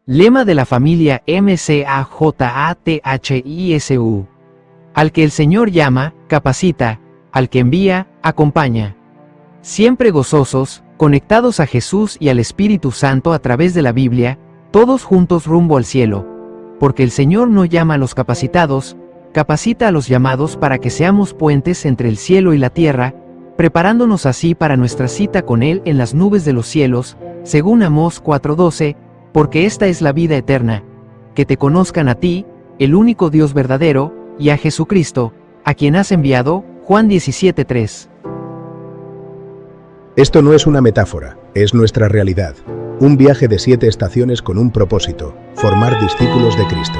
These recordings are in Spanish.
Lema de la familia MCAJATHISU. Al que el Señor llama, capacita, al que envía, acompaña. Siempre gozosos, conectados a Jesús y al Espíritu Santo a través de la Biblia, todos juntos rumbo al cielo. Porque el Señor no llama a los capacitados, capacita a los llamados para que seamos puentes entre el cielo y la tierra, preparándonos así para nuestra cita con Él en las nubes de los cielos, según Amós 4:12, porque esta es la vida eterna, que te conozcan a ti, el único Dios verdadero, y a Jesucristo, a quien has enviado, Juan 17:3. Esto no es una metáfora, es nuestra realidad. Un viaje de 7 estaciones con un propósito: formar discípulos de Cristo.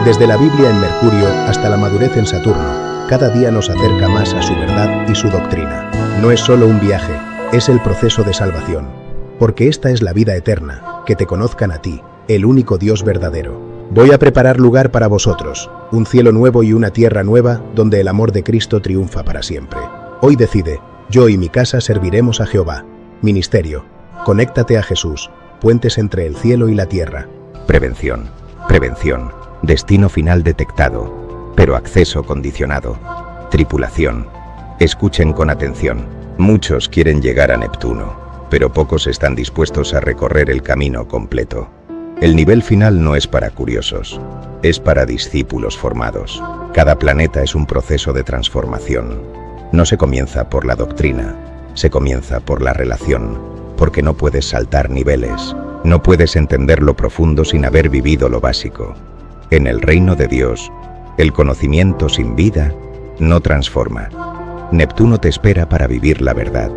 Desde la Biblia en Mercurio hasta la madurez en Saturno, cada día nos acerca más a su verdad y su doctrina. No es solo un viaje, es el proceso de salvación. Porque esta es la vida eterna, que te conozcan a ti, el único Dios verdadero. Voy a preparar lugar para vosotros, un cielo nuevo y una tierra nueva, donde el amor de Cristo triunfa para siempre. Hoy decide: yo y mi casa serviremos a Jehová. Ministerio: conéctate a Jesús, puentes entre el cielo y la tierra. Prevención. Prevención. Destino final detectado, pero acceso condicionado. Tripulación: escuchen con atención. Muchos quieren llegar a Neptuno, pero pocos están dispuestos a recorrer el camino completo. El nivel final no es para curiosos, es para discípulos formados. Cada planeta es un proceso de transformación. No se comienza por la doctrina, se comienza por la relación, porque no puedes saltar niveles, no puedes entender lo profundo sin haber vivido lo básico. En el reino de Dios, el conocimiento sin vida no transforma. Neptuno te espera para vivir la verdad.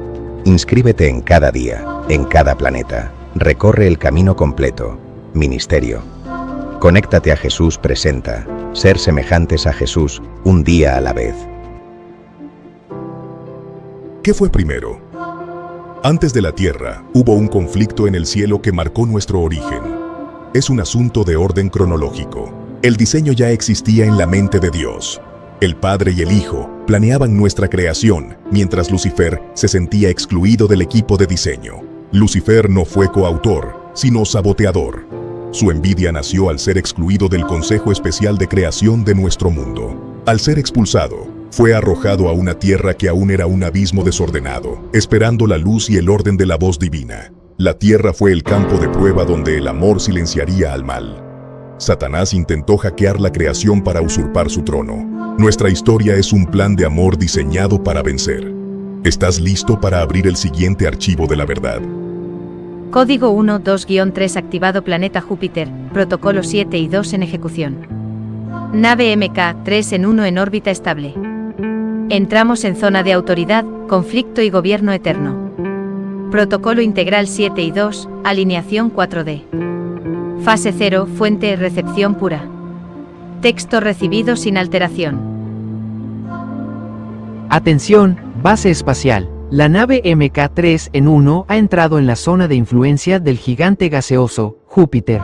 Inscríbete en cada día, en cada planeta. Recorre el camino completo. Ministerio: conéctate a Jesús presenta. Ser semejantes a Jesús, un día a la vez. ¿Qué fue primero? Antes de la tierra, hubo un conflicto en el cielo que marcó nuestro origen. Es un asunto de orden cronológico. El diseño ya existía en la mente de Dios. El Padre y el Hijo planeaban nuestra creación, mientras Lucifer se sentía excluido del equipo de diseño. Lucifer no fue coautor, sino saboteador. Su envidia nació al ser excluido del Consejo Especial de Creación de nuestro mundo. Al ser expulsado, fue arrojado a una tierra que aún era un abismo desordenado, esperando la luz y el orden de la voz divina. La tierra fue el campo de prueba donde el amor silenciaría al mal. Satanás intentó hackear la creación para usurpar su trono. Nuestra historia es un plan de amor diseñado para vencer. ¿Estás listo para abrir el siguiente archivo de la verdad? Código 1.2-3 activado. Planeta Júpiter, protocolo 7 y 2 en ejecución. Nave MK-3 en 1 en órbita estable. Entramos en zona de autoridad, conflicto y gobierno eterno. Protocolo integral 7 y 2, alineación 4D. Fase 0, fuente, recepción pura. Texto recibido sin alteración. Atención, base espacial. La nave MK-3 en 1 ha entrado en la zona de influencia del gigante gaseoso, Júpiter.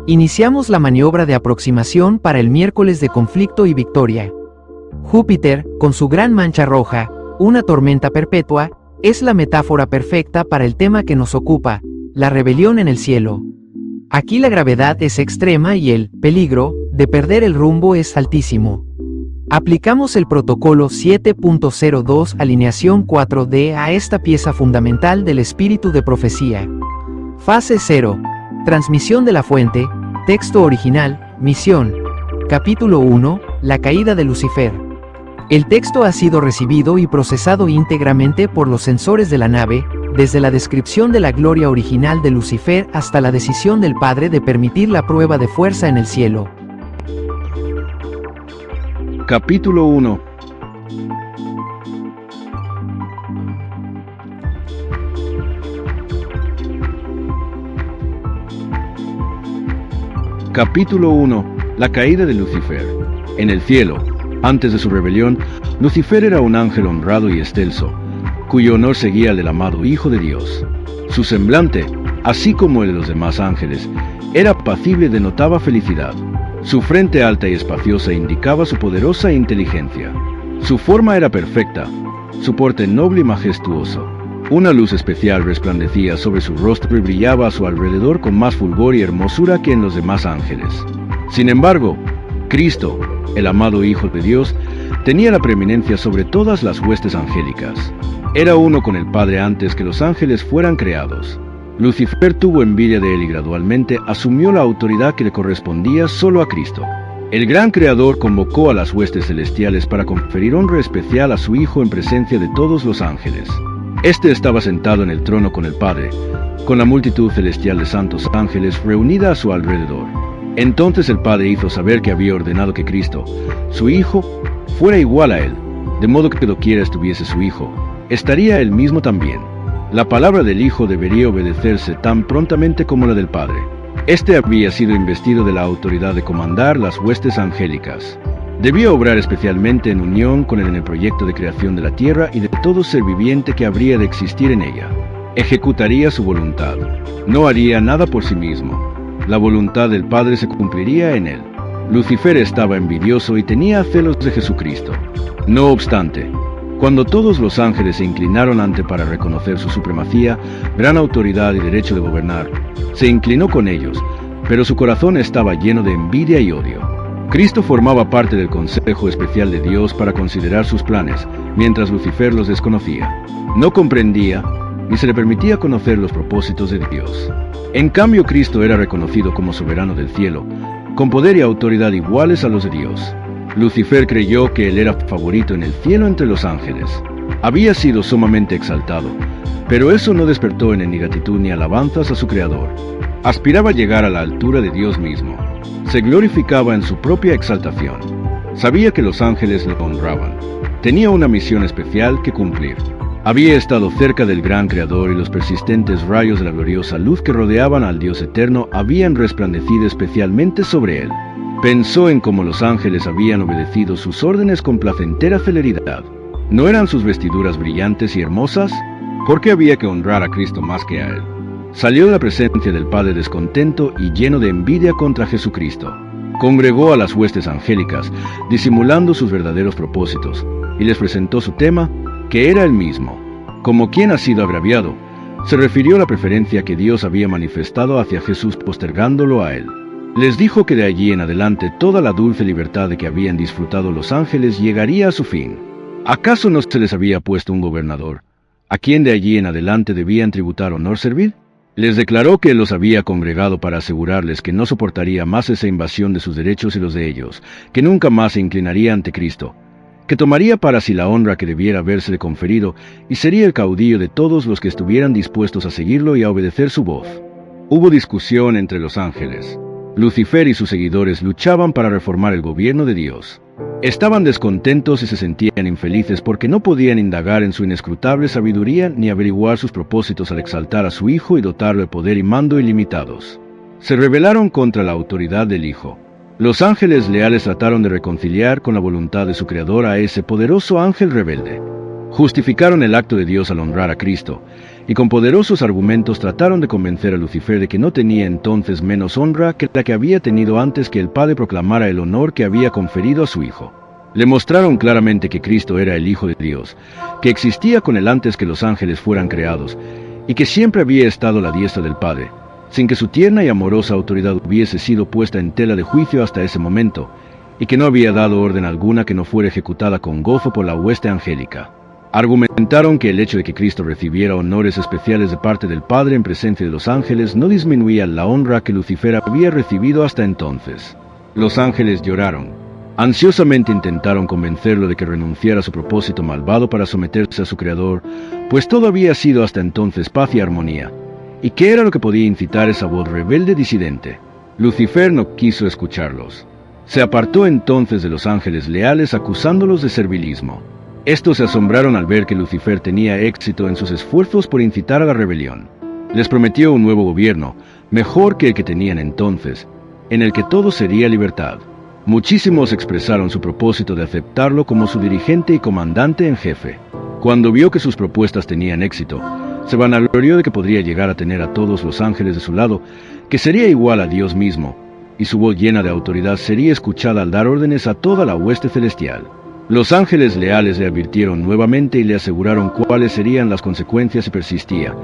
Iniciamos la maniobra de aproximación para el miércoles de conflicto y victoria. Júpiter, con su gran mancha roja, una tormenta perpetua, es la metáfora perfecta para el tema que nos ocupa, la rebelión en el cielo. Aquí la gravedad es extrema y el peligro de perder el rumbo es altísimo. Aplicamos el protocolo 7.02 alineación 4D a esta pieza fundamental del espíritu de profecía. Fase 0. Transmisión de la fuente. Texto original. Misión. Capítulo 1. La caída de Lucifer. El texto ha sido recibido y procesado íntegramente por los sensores de la nave, desde la descripción de la gloria original de Lucifer hasta la decisión del Padre de permitir la prueba de fuerza en el cielo. Capítulo 1. Capítulo 1. La caída de Lucifer. En el cielo, antes de su rebelión, Lucifer era un ángel honrado y excelso, cuyo honor seguía al del amado Hijo de Dios. Su semblante, así como el de los demás ángeles, era apacible y denotaba felicidad. Su frente alta y espaciosa indicaba su poderosa inteligencia. Su forma era perfecta, su porte noble y majestuoso. Una luz especial resplandecía sobre su rostro y brillaba a su alrededor con más fulgor y hermosura que en los demás ángeles. Sin embargo, Cristo, el amado Hijo de Dios, tenía la preeminencia sobre todas las huestes angélicas. Era uno con el Padre antes que los ángeles fueran creados. Lucifer tuvo envidia de él y gradualmente asumió la autoridad que le correspondía solo a Cristo. El gran Creador convocó a las huestes celestiales para conferir honra especial a su Hijo en presencia de todos los ángeles. Este estaba sentado en el trono con el Padre, con la multitud celestial de santos ángeles reunida a su alrededor. Entonces el Padre hizo saber que había ordenado que Cristo, su Hijo, fuera igual a él, de modo que doquiera estuviese su Hijo, estaría él mismo también. La palabra del Hijo debería obedecerse tan prontamente como la del Padre. Este había sido investido de la autoridad de comandar las huestes angélicas. Debía obrar especialmente en unión con él en el proyecto de creación de la tierra y de todo ser viviente que habría de existir en ella. Ejecutaría su voluntad. No haría nada por sí mismo. La voluntad del Padre se cumpliría en él. Lucifer estaba envidioso y tenía celos de Jesucristo. No obstante, cuando todos los ángeles se inclinaron ante para reconocer su supremacía, gran autoridad y derecho de gobernar, se inclinó con ellos, pero su corazón estaba lleno de envidia y odio. Cristo formaba parte del consejo especial de Dios para considerar sus planes, mientras Lucifer los desconocía. No comprendía, ni se le permitía conocer los propósitos de Dios. En cambio, Cristo era reconocido como soberano del cielo, con poder y autoridad iguales a los de Dios. Lucifer creyó que él era favorito en el cielo entre los ángeles. Había sido sumamente exaltado, pero eso no despertó en él ni gratitud ni alabanzas a su Creador. Aspiraba a llegar a la altura de Dios mismo. Se glorificaba en su propia exaltación. Sabía que los ángeles le honraban. Tenía una misión especial que cumplir. Había estado cerca del gran Creador y los persistentes rayos de la gloriosa luz que rodeaban al Dios eterno habían resplandecido especialmente sobre él. Pensó en cómo los ángeles habían obedecido sus órdenes con placentera celeridad. ¿No eran sus vestiduras brillantes y hermosas? ¿Por qué había que honrar a Cristo más que a él? Salió de la presencia del Padre descontento y lleno de envidia contra Jesucristo. Congregó a las huestes angélicas, disimulando sus verdaderos propósitos, y les presentó su tema, que era el mismo. Como quien ha sido agraviado, se refirió a la preferencia que Dios había manifestado hacia Jesús postergándolo a él. Les dijo que de allí en adelante toda la dulce libertad de que habían disfrutado los ángeles llegaría a su fin. ¿Acaso no se les había puesto un gobernador, a quien de allí en adelante debían tributar honor servir? Les declaró que los había congregado para asegurarles que no soportaría más esa invasión de sus derechos y los de ellos, que nunca más se inclinaría ante Cristo, que tomaría para sí la honra que debiera habérsele conferido y sería el caudillo de todos los que estuvieran dispuestos a seguirlo y a obedecer su voz. Hubo discusión entre los ángeles. Lucifer y sus seguidores luchaban para reformar el gobierno de Dios. Estaban descontentos y se sentían infelices porque no podían indagar en su inescrutable sabiduría ni averiguar sus propósitos al exaltar a su Hijo y dotarlo de poder y mando ilimitados. Se rebelaron contra la autoridad del Hijo. Los ángeles leales trataron de reconciliar con la voluntad de su Creador a ese poderoso ángel rebelde. Justificaron el acto de Dios al honrar a Cristo, y con poderosos argumentos trataron de convencer a Lucifer de que no tenía entonces menos honra que la que había tenido antes que el Padre proclamara el honor que había conferido a su Hijo. Le mostraron claramente que Cristo era el Hijo de Dios, que existía con él antes que los ángeles fueran creados, y que siempre había estado a la diestra del Padre, sin que su tierna y amorosa autoridad hubiese sido puesta en tela de juicio hasta ese momento, y que no había dado orden alguna que no fuera ejecutada con gozo por la hueste angélica. Argumentaron que el hecho de que Cristo recibiera honores especiales de parte del Padre en presencia de los ángeles no disminuía la honra que Lucifer había recibido hasta entonces. Los ángeles lloraron. Ansiosamente intentaron convencerlo de que renunciara a su propósito malvado para someterse a su Creador, pues todo había sido hasta entonces paz y armonía. ¿Y qué era lo que podía incitar esa voz rebelde disidente? Lucifer no quiso escucharlos. Se apartó entonces de los ángeles leales acusándolos de servilismo. Estos se asombraron al ver que Lucifer tenía éxito en sus esfuerzos por incitar a la rebelión. Les prometió un nuevo gobierno, mejor que el que tenían entonces, en el que todo sería libertad. Muchísimos expresaron su propósito de aceptarlo como su dirigente y comandante en jefe. Cuando vio que sus propuestas tenían éxito, se vanaglorió de que podría llegar a tener a todos los ángeles de su lado, que sería igual a Dios mismo, y su voz llena de autoridad sería escuchada al dar órdenes a toda la hueste celestial. Los ángeles leales le advirtieron nuevamente y le aseguraron cuáles serían las consecuencias si persistía,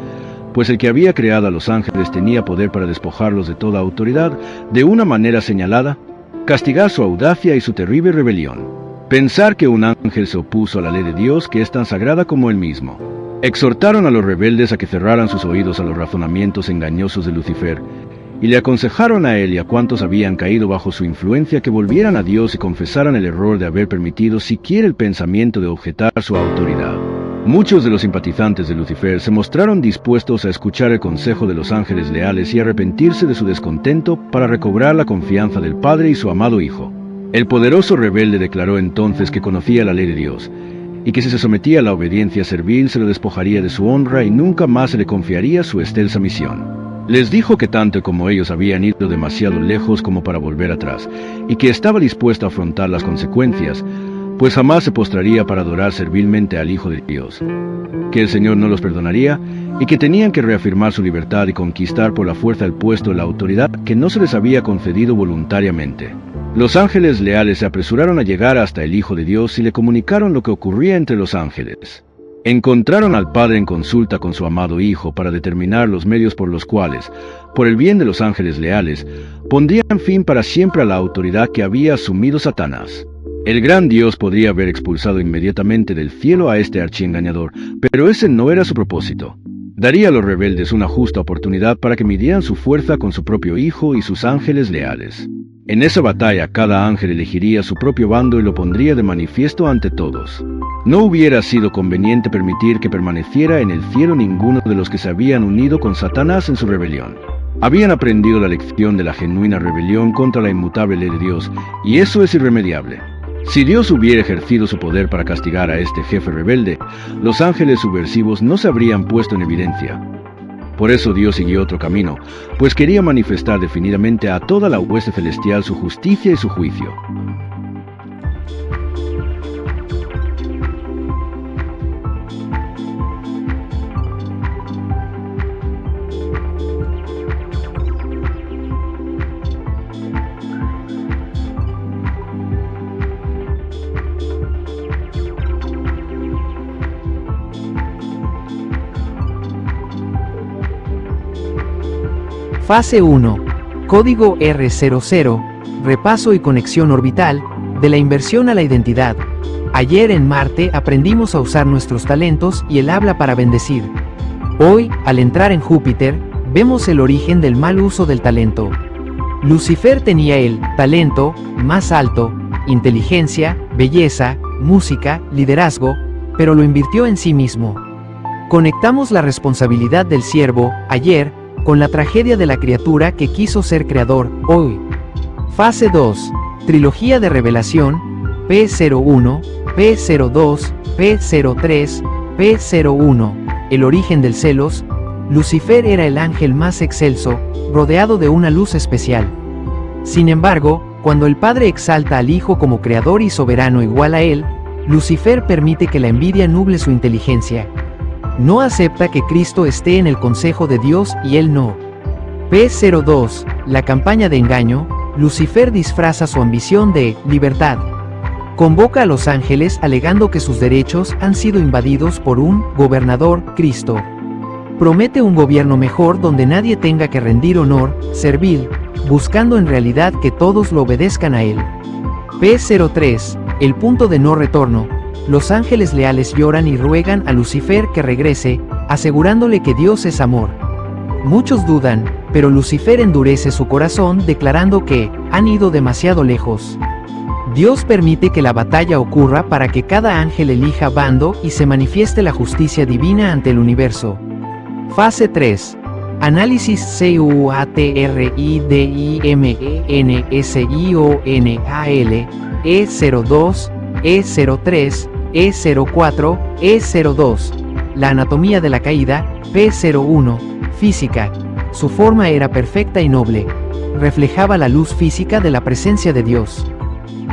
pues el que había creado a los ángeles tenía poder para despojarlos de toda autoridad de una manera señalada, castigar su audacia y su terrible rebelión. Pensar que un ángel se opuso a la ley de Dios, que es tan sagrada como él mismo. Exhortaron a los rebeldes a que cerraran sus oídos a los razonamientos engañosos de Lucifer, y le aconsejaron a él y a cuantos habían caído bajo su influencia que volvieran a Dios y confesaran el error de haber permitido siquiera el pensamiento de objetar su autoridad. Muchos de los simpatizantes de Lucifer se mostraron dispuestos a escuchar el consejo de los ángeles leales y arrepentirse de su descontento para recobrar la confianza del Padre y su amado Hijo. El poderoso rebelde declaró entonces que conocía la ley de Dios, y que si se sometía a la obediencia servil se lo despojaría de su honra y nunca más se le confiaría su excelsa misión. Les dijo que tanto como ellos habían ido demasiado lejos como para volver atrás, y que estaba dispuesto a afrontar las consecuencias, pues jamás se postraría para adorar servilmente al Hijo de Dios, que el Señor no los perdonaría, y que tenían que reafirmar su libertad y conquistar por la fuerza el puesto de la autoridad que no se les había concedido voluntariamente. Los ángeles leales se apresuraron a llegar hasta el Hijo de Dios y le comunicaron lo que ocurría entre los ángeles. Encontraron al Padre en consulta con su amado Hijo para determinar los medios por los cuales, por el bien de los ángeles leales, pondrían fin para siempre a la autoridad que había asumido Satanás. El gran Dios podría haber expulsado inmediatamente del cielo a este archiengañador, pero ese no era su propósito. Daría a los rebeldes una justa oportunidad para que midieran su fuerza con su propio Hijo y sus ángeles leales. En esa batalla cada ángel elegiría su propio bando y lo pondría de manifiesto ante todos. No hubiera sido conveniente permitir que permaneciera en el cielo ninguno de los que se habían unido con Satanás en su rebelión. Habían aprendido la lección de la genuina rebelión contra la inmutable ley de Dios, y eso es irremediable. Si Dios hubiera ejercido su poder para castigar a este jefe rebelde, los ángeles subversivos no se habrían puesto en evidencia. Por eso Dios siguió otro camino, pues quería manifestar definidamente a toda la hueste celestial su justicia y su juicio. Fase 1. Código R00, repaso y conexión orbital, de la inversión a la identidad. Ayer en Marte aprendimos a usar nuestros talentos y el habla para bendecir. Hoy, al entrar en Júpiter, vemos el origen del mal uso del talento. Lucifer tenía el talento más alto, inteligencia, belleza, música, liderazgo, pero lo invirtió en sí mismo. Conectamos la responsabilidad del siervo, ayer, con la tragedia de la criatura que quiso ser creador, hoy. Fase 2. Trilogía de revelación, P01, P02, P03, P01. El origen del celos. Lucifer era el ángel más excelso, rodeado de una luz especial. Sin embargo, cuando el Padre exalta al Hijo como creador y soberano igual a él, Lucifer permite que la envidia nuble su inteligencia. No acepta que Cristo esté en el consejo de Dios y él no. P02, la campaña de engaño. Lucifer disfraza su ambición de libertad. Convoca a los ángeles alegando que sus derechos han sido invadidos por un gobernador, Cristo. Promete un gobierno mejor donde nadie tenga que rendir honor, servil, buscando en realidad que todos lo obedezcan a él. P03, el punto de no retorno. Los ángeles leales lloran y ruegan a Lucifer que regrese, asegurándole que Dios es amor. Muchos dudan, pero Lucifer endurece su corazón declarando que han ido demasiado lejos. Dios permite que la batalla ocurra para que cada ángel elija bando y se manifieste la justicia divina ante el universo. Fase 3. Análisis CUATRIDIMENSIONAL, E02, E03, E04, E02. La anatomía de la caída, P01. Física. Su forma era perfecta y noble. Reflejaba la luz física de la presencia de Dios.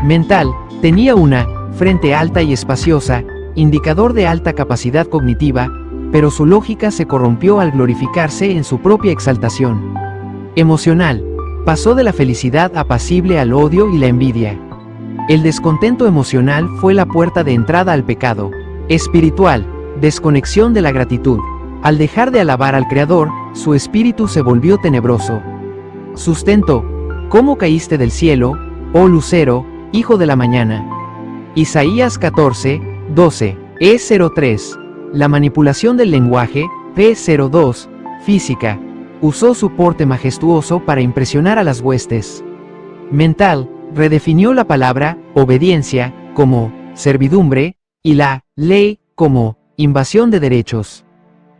Mental. Tenía una frente alta y espaciosa, indicador de alta capacidad cognitiva, pero su lógica se corrompió al glorificarse en su propia exaltación. Emocional. Pasó de la felicidad apacible al odio y la envidia. El descontento emocional fue la puerta de entrada al pecado. Espiritual, desconexión de la gratitud. Al dejar de alabar al Creador, su espíritu se volvió tenebroso. Sustento, ¿cómo caíste del cielo, oh lucero, hijo de la mañana? Isaías 14, 12, E03. La manipulación del lenguaje, P02, física, usó su porte majestuoso para impresionar a las huestes. Mental, redefinió la palabra obediencia como servidumbre y la ley como invasión de derechos.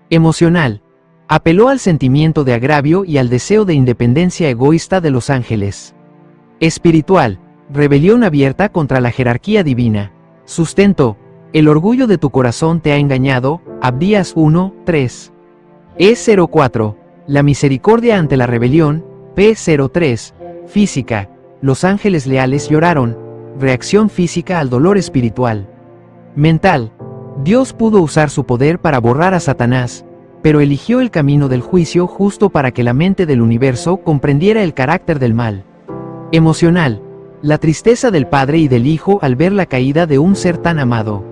Emocional, apeló al sentimiento de agravio y al deseo de independencia egoísta de los ángeles. Espiritual, rebelión abierta contra la jerarquía divina. Sustento, el orgullo de tu corazón te ha engañado, Abdías 1, 3. E04, la misericordia ante la rebelión, P03, física, los ángeles leales lloraron, reacción física al dolor espiritual. Mental, Dios pudo usar su poder para borrar a Satanás, pero eligió el camino del juicio justo para que la mente del universo comprendiera el carácter del mal. Emocional, la tristeza del Padre y del Hijo al ver la caída de un ser tan amado.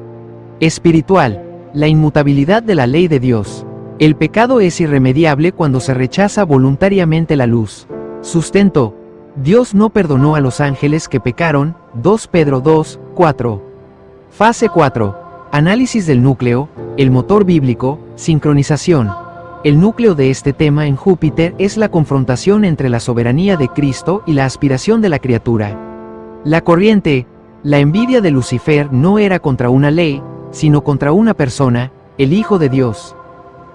Espiritual, la inmutabilidad de la ley de Dios. El pecado es irremediable cuando se rechaza voluntariamente la luz. Sustento, Dios no perdonó a los ángeles que pecaron, 2 Pedro 2, 4. Fase 4. Análisis del núcleo, el motor bíblico, sincronización. El núcleo de este tema en Júpiter es la confrontación entre la soberanía de Cristo y la aspiración de la criatura. La corriente, la envidia de Lucifer no era contra una ley, sino contra una persona, el Hijo de Dios.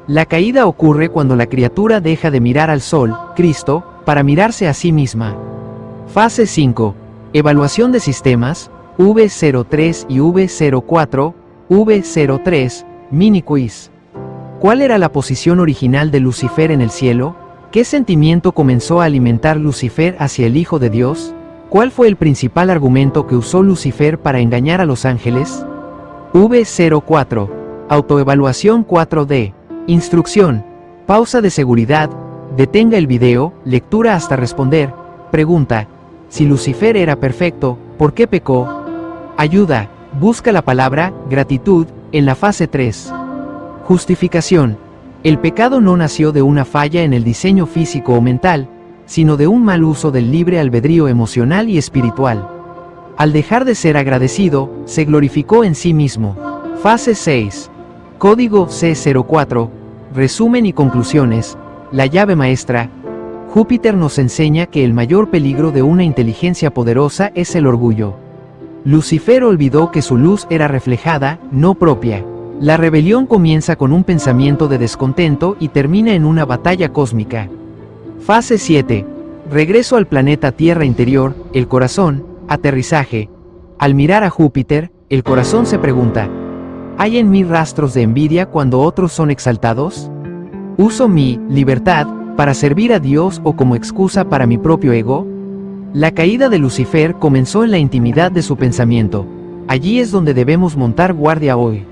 La caída ocurre cuando la criatura deja de mirar al Sol, Cristo, para mirarse a sí misma. Fase 5. Evaluación de sistemas, V03 y V04, V03, mini quiz. ¿Cuál era la posición original de Lucifer en el cielo? ¿Qué sentimiento comenzó a alimentar Lucifer hacia el Hijo de Dios? ¿Cuál fue el principal argumento que usó Lucifer para engañar a los ángeles? V04. Autoevaluación 4D. Instrucción. Pausa de seguridad. Detenga el video, lectura hasta responder. Pregunta. Si Lucifer era perfecto, ¿por qué pecó? Ayuda. Busca la palabra gratitud en la fase 3. Justificación. El pecado no nació de una falla en el diseño físico o mental, sino de un mal uso del libre albedrío emocional y espiritual. Al dejar de ser agradecido, se glorificó en sí mismo. Fase 6. Código C04. Resumen y conclusiones. La llave maestra. Júpiter nos enseña que el mayor peligro de una inteligencia poderosa es el orgullo. Lucifer olvidó que su luz era reflejada, no propia. La rebelión comienza con un pensamiento de descontento y termina en una batalla cósmica. Fase 7. Regreso al planeta Tierra interior, el corazón, aterrizaje. Al mirar a Júpiter, el corazón se pregunta, ¿hay en mí rastros de envidia cuando otros son exaltados? ¿Uso mi libertad para servir a Dios o como excusa para mi propio ego? La caída de Lucifer comenzó en la intimidad de su pensamiento. Allí es donde debemos montar guardia hoy.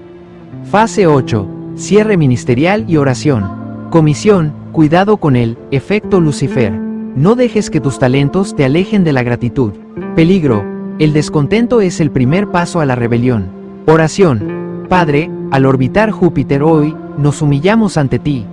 Fase 8. Cierre ministerial y oración. Comisión, cuidado con el efecto Lucifer. No dejes que tus talentos te alejen de la gratitud. Peligro. El descontento es el primer paso a la rebelión. Oración. Padre, al orbitar Júpiter hoy, nos humillamos ante ti.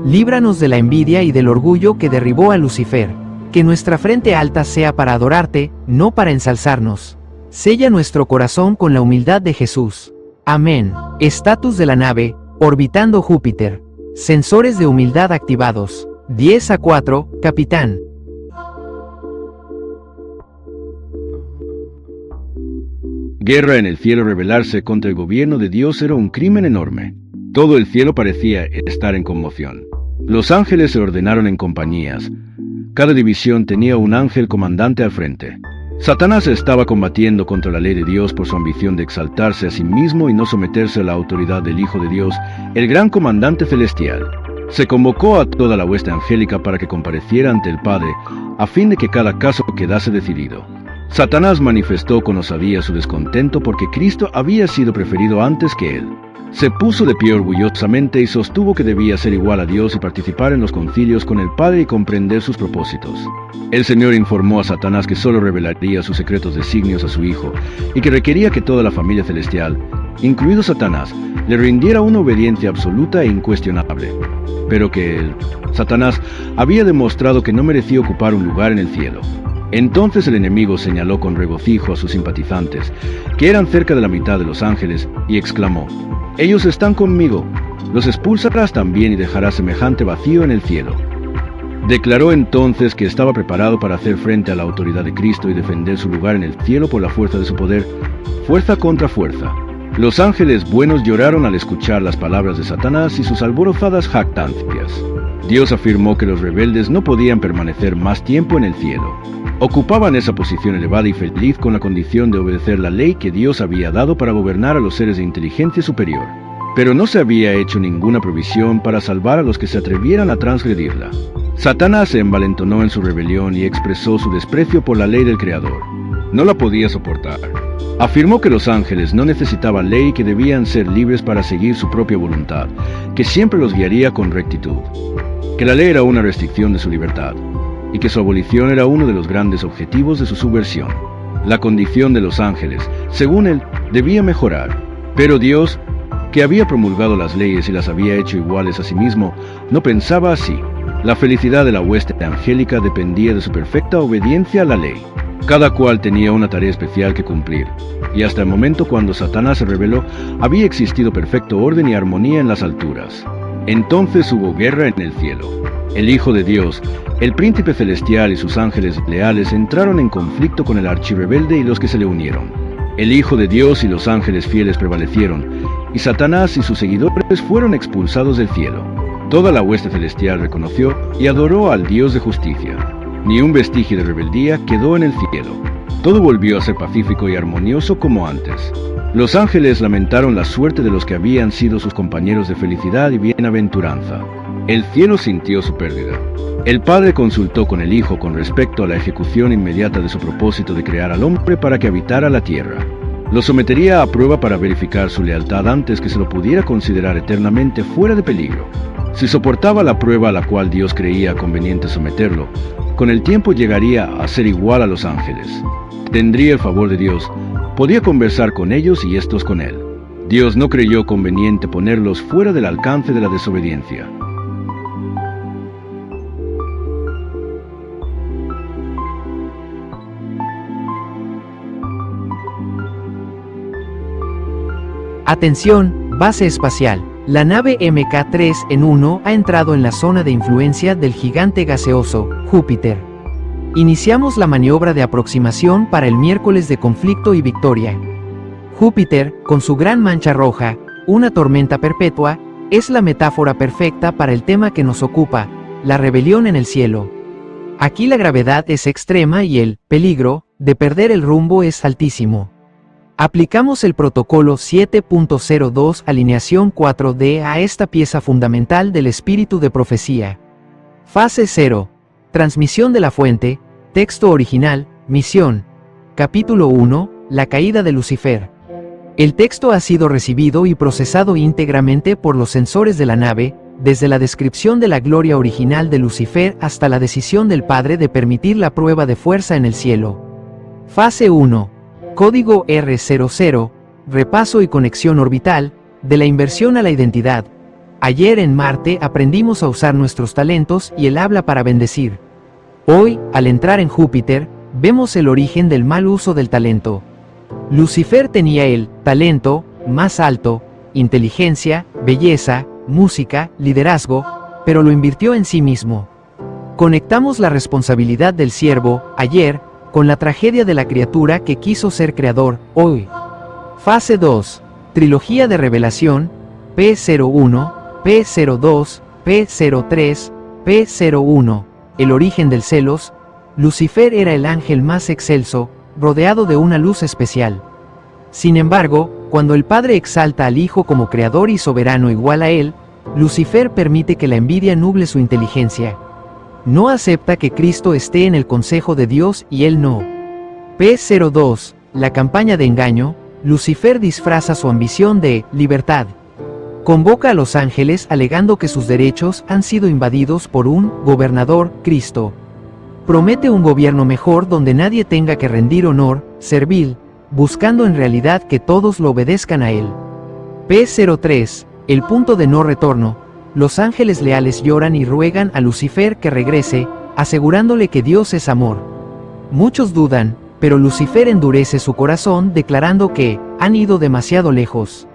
Líbranos de la envidia y del orgullo que derribó a Lucifer. Que nuestra frente alta sea para adorarte, no para ensalzarnos. Sella nuestro corazón con la humildad de Jesús. Amén. Estatus de la nave, orbitando Júpiter. Sensores de humildad activados. 10-4, capitán. Guerra en el cielo. Rebelarse contra el gobierno de Dios era un crimen enorme. Todo el cielo parecía estar en conmoción. Los ángeles se ordenaron en compañías. Cada división tenía un ángel comandante al frente. Satanás estaba combatiendo contra la ley de Dios por su ambición de exaltarse a sí mismo y no someterse a la autoridad del Hijo de Dios, el gran comandante celestial. Se convocó a toda la hueste angélica para que compareciera ante el Padre, a fin de que cada caso quedase decidido. Satanás manifestó con osadía su descontento porque Cristo había sido preferido antes que él. Se puso de pie orgullosamente y sostuvo que debía ser igual a Dios y participar en los concilios con el Padre y comprender sus propósitos. El Señor informó a Satanás que solo revelaría sus secretos designios a su Hijo y que requería que toda la familia celestial, incluido Satanás, le rindiera una obediencia absoluta e incuestionable. Pero que él, Satanás, había demostrado que no merecía ocupar un lugar en el cielo. Entonces el enemigo señaló con regocijo a sus simpatizantes, que eran cerca de la mitad de los ángeles, y exclamó: «Ellos están conmigo, los expulsarás también y dejarás semejante vacío en el cielo». Declaró entonces que estaba preparado para hacer frente a la autoridad de Cristo y defender su lugar en el cielo por la fuerza de su poder, fuerza contra fuerza. Los ángeles buenos lloraron al escuchar las palabras de Satanás y sus alborozadas jactancias. Dios afirmó que los rebeldes no podían permanecer más tiempo en el cielo. Ocupaban esa posición elevada y feliz con la condición de obedecer la ley que Dios había dado para gobernar a los seres de inteligencia superior. Pero no se había hecho ninguna provisión para salvar a los que se atrevieran a transgredirla. Satanás se envalentonó en su rebelión y expresó su desprecio por la ley del Creador. No la podía soportar. Afirmó que los ángeles no necesitaban ley y que debían ser libres para seguir su propia voluntad, que siempre los guiaría con rectitud. Que la ley era una restricción de su libertad, y que su abolición era uno de los grandes objetivos de su subversión. La condición de los ángeles, según él, debía mejorar. Pero Dios, que había promulgado las leyes y las había hecho iguales a sí mismo, no pensaba así. La felicidad de la hueste angélica dependía de su perfecta obediencia a la ley. Cada cual tenía una tarea especial que cumplir, y hasta el momento cuando Satanás se rebeló, había existido perfecto orden y armonía en las alturas. Entonces hubo guerra en el cielo. El Hijo de Dios, el Príncipe Celestial y sus ángeles leales entraron en conflicto con el archirrebelde y los que se le unieron. El Hijo de Dios y los ángeles fieles prevalecieron, y Satanás y sus seguidores fueron expulsados del cielo. Toda la hueste celestial reconoció y adoró al Dios de justicia. Ni un vestigio de rebeldía quedó en el cielo. Todo volvió a ser pacífico y armonioso como antes. Los ángeles lamentaron la suerte de los que habían sido sus compañeros de felicidad y bienaventuranza. El cielo sintió su pérdida. El Padre consultó con el Hijo con respecto a la ejecución inmediata de su propósito de crear al hombre para que habitara la tierra. Lo sometería a prueba para verificar su lealtad antes que se lo pudiera considerar eternamente fuera de peligro. Si soportaba la prueba a la cual Dios creía conveniente someterlo, con el tiempo llegaría a ser igual a los ángeles. Tendría el favor de Dios, podía conversar con ellos y estos con él. Dios no creyó conveniente ponerlos fuera del alcance de la desobediencia. Atención, base espacial. La nave MK3-1 ha entrado en la zona de influencia del gigante gaseoso, Júpiter. Iniciamos la maniobra de aproximación para el miércoles de conflicto y victoria. Júpiter, con su gran mancha roja, una tormenta perpetua, es la metáfora perfecta para el tema que nos ocupa, la rebelión en el cielo. Aquí la gravedad es extrema y el peligro de perder el rumbo es altísimo. Aplicamos el protocolo 7.02 alineación 4D a esta pieza fundamental del espíritu de profecía. Fase 0. Transmisión de la fuente, texto original, misión. Capítulo 1, la caída de Lucifer. El texto ha sido recibido y procesado íntegramente por los sensores de la nave, desde la descripción de la gloria original de Lucifer hasta la decisión del Padre de permitir la prueba de fuerza en el cielo. Fase 1. Código R00, repaso y conexión orbital, de la inversión a la identidad. Ayer en Marte aprendimos a usar nuestros talentos y el habla para bendecir. Hoy, al entrar en Júpiter, vemos el origen del mal uso del talento. Lucifer tenía el talento más alto, inteligencia, belleza, música, liderazgo, pero lo invirtió en sí mismo. Conectamos la responsabilidad del siervo, ayer, con la tragedia de la criatura que quiso ser creador, hoy. Fase 2. Trilogía de revelación, P01, P02, P03, P01. El origen del celos. Lucifer era el ángel más excelso, rodeado de una luz especial. Sin embargo, cuando el Padre exalta al Hijo como creador y soberano igual a él, Lucifer permite que la envidia nuble su inteligencia. No acepta que Cristo esté en el consejo de Dios y él no. P02, la campaña de engaño. Lucifer disfraza su ambición de libertad. Convoca a los ángeles alegando que sus derechos han sido invadidos por un gobernador, Cristo. Promete un gobierno mejor donde nadie tenga que rendir honor, servil, buscando en realidad que todos lo obedezcan a él. P03, el punto de no retorno. Los ángeles leales lloran y ruegan a Lucifer que regrese, asegurándole que Dios es amor. Muchos dudan, pero Lucifer endurece su corazón declarando que han ido demasiado lejos.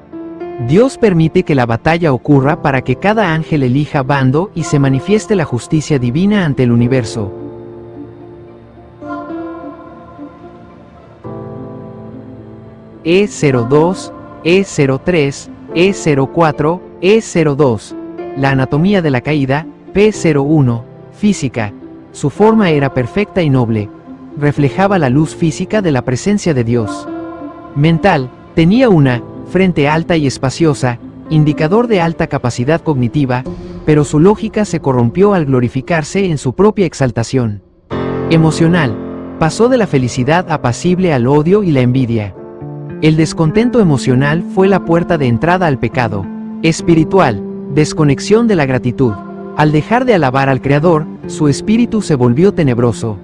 Dios permite que la batalla ocurra para que cada ángel elija bando y se manifieste la justicia divina ante el universo. E02, E03, E04, E02. La anatomía de la caída. P01, física. Su forma era perfecta y noble. Reflejaba la luz física de la presencia de Dios. Mental, tenía una frente alta y espaciosa, indicador de alta capacidad cognitiva, pero su lógica se corrompió al glorificarse en su propia exaltación. Emocional, pasó de la felicidad apacible al odio y la envidia. El descontento emocional fue la puerta de entrada al pecado. Espiritual, desconexión de la gratitud. Al dejar de alabar al Creador, su espíritu se volvió tenebroso.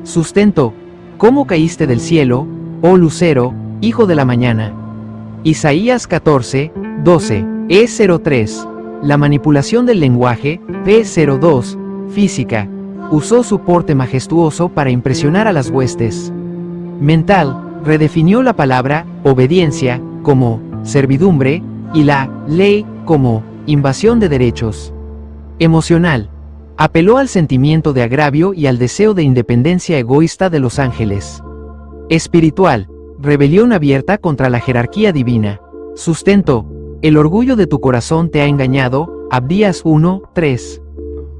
Sustento, ¿cómo caíste del cielo, oh lucero, hijo de la mañana? Isaías 14, 12, E03. La manipulación del lenguaje. P02, física. Usó su porte majestuoso para impresionar a las huestes. Mental, redefinió la palabra obediencia como servidumbre y la ley como invasión de derechos. Emocional, apeló al sentimiento de agravio y al deseo de independencia egoísta de los ángeles. Espiritual, rebelión abierta contra la jerarquía divina. Sustento, el orgullo de tu corazón te ha engañado. Abdías 1, 3.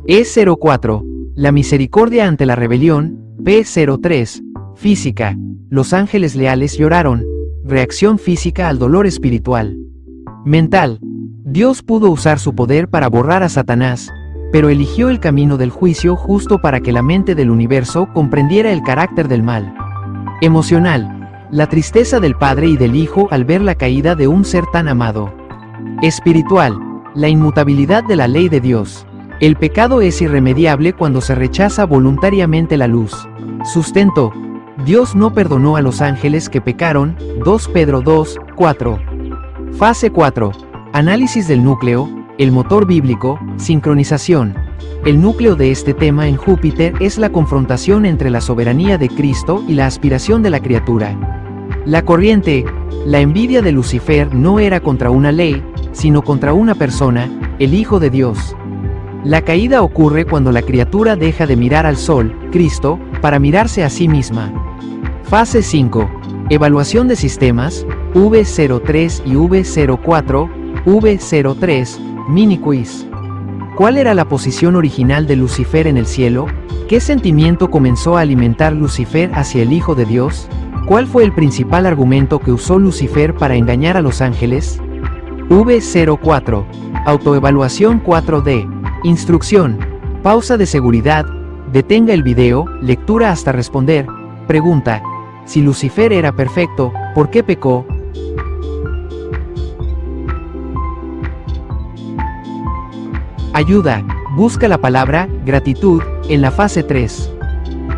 E04, la misericordia ante la rebelión. P03, física. Los ángeles leales lloraron. Reacción física al dolor espiritual. Mental, Dios pudo usar su poder para borrar a Satanás, pero eligió el camino del juicio justo para que la mente del universo comprendiera el carácter del mal. Emocional, la tristeza del Padre y del Hijo al ver la caída de un ser tan amado. Espiritual, la inmutabilidad de la ley de Dios. El pecado es irremediable cuando se rechaza voluntariamente la luz. Sustento, Dios no perdonó a los ángeles que pecaron. 2 Pedro 2, 4. Fase 4. Análisis del núcleo, el motor bíblico, sincronización. El núcleo de este tema en Júpiter es la confrontación entre la soberanía de Cristo y la aspiración de la criatura. La corriente, la envidia de Lucifer no era contra una ley, sino contra una persona, el Hijo de Dios. La caída ocurre cuando la criatura deja de mirar al Sol, Cristo, para mirarse a sí misma. Fase 5. Evaluación de sistemas, V03 y V04, V03, mini quiz. ¿Cuál era la posición original de Lucifer en el cielo? ¿Qué sentimiento comenzó a alimentar Lucifer hacia el Hijo de Dios? ¿Cuál fue el principal argumento que usó Lucifer para engañar a los ángeles? V04. Autoevaluación 4D. Instrucción. Pausa de seguridad. Detenga el video, lectura hasta responder. Pregunta. Si Lucifer era perfecto, ¿por qué pecó? Ayuda. Busca la palabra gratitud en la fase 3.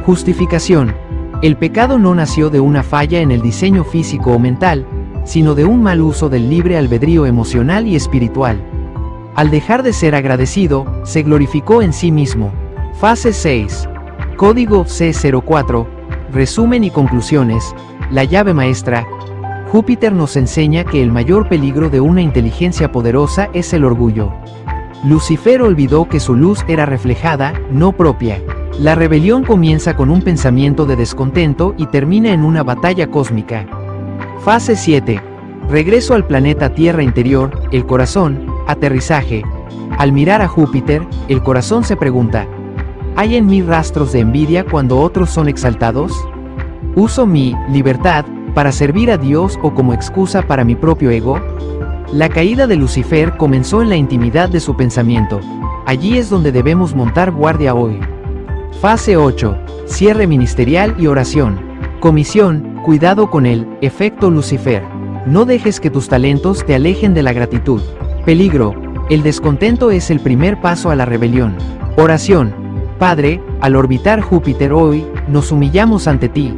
Justificación. El pecado no nació de una falla en el diseño físico o mental, sino de un mal uso del libre albedrío emocional y espiritual. Al dejar de ser agradecido, se glorificó en sí mismo. Fase 6. Código C04. Resumen y conclusiones. La llave maestra. Júpiter nos enseña que el mayor peligro de una inteligencia poderosa es el orgullo. Lucifer olvidó que su luz era reflejada, no propia. La rebelión comienza con un pensamiento de descontento y termina en una batalla cósmica. Fase 7. Regreso al planeta Tierra interior, el corazón, aterrizaje. Al mirar a Júpiter, el corazón se pregunta: ¿hay en mí rastros de envidia cuando otros son exaltados? ¿Uso mi libertad para servir a Dios o como excusa para mi propio ego? La caída de Lucifer comenzó en la intimidad de su pensamiento. Allí es donde debemos montar guardia hoy. Fase 8. Cierre ministerial y oración. Comisión, cuidado con el efecto Lucifer. No dejes que tus talentos te alejen de la gratitud. Peligro, el descontento es el primer paso a la rebelión. Oración, Padre, al orbitar Júpiter hoy, nos humillamos ante ti.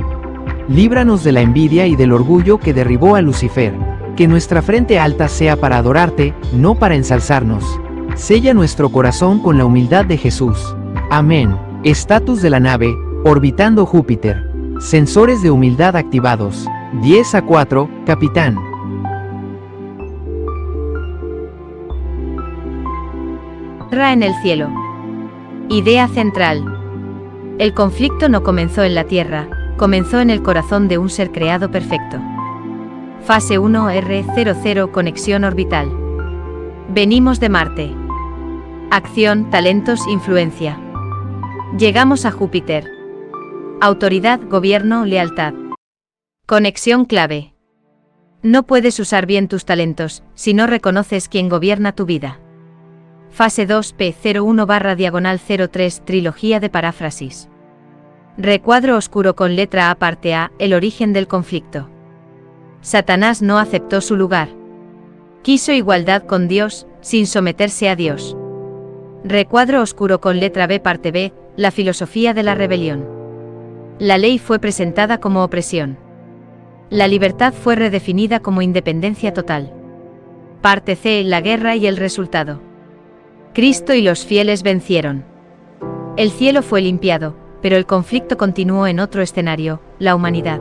Líbranos de la envidia y del orgullo que derribó a Lucifer. Que nuestra frente alta sea para adorarte, no para ensalzarnos. Sella nuestro corazón con la humildad de Jesús. Amén. Estatus de la nave, orbitando Júpiter. Sensores de humildad activados. 10-4, capitán. Tierra en el cielo. Idea central. El conflicto no comenzó en la Tierra, comenzó en el corazón de un ser creado perfecto. Fase 1 R00 conexión orbital. Venimos de Marte. Acción, talentos, influencia. Llegamos a Júpiter. Autoridad, gobierno, lealtad. Conexión clave. No puedes usar bien tus talentos si no reconoces quién gobierna tu vida. Fase 2 P01/03 Trilogía de paráfrasis. Recuadro oscuro con letra A parte A, el origen del conflicto. Satanás no aceptó su lugar. Quiso igualdad con Dios, sin someterse a Dios. Recuadro oscuro con letra B parte B, la filosofía de la rebelión. La ley fue presentada como opresión. La libertad fue redefinida como independencia total. Parte C, la guerra y el resultado. Cristo y los fieles vencieron. El cielo fue limpiado, pero el conflicto continuó en otro escenario, la humanidad.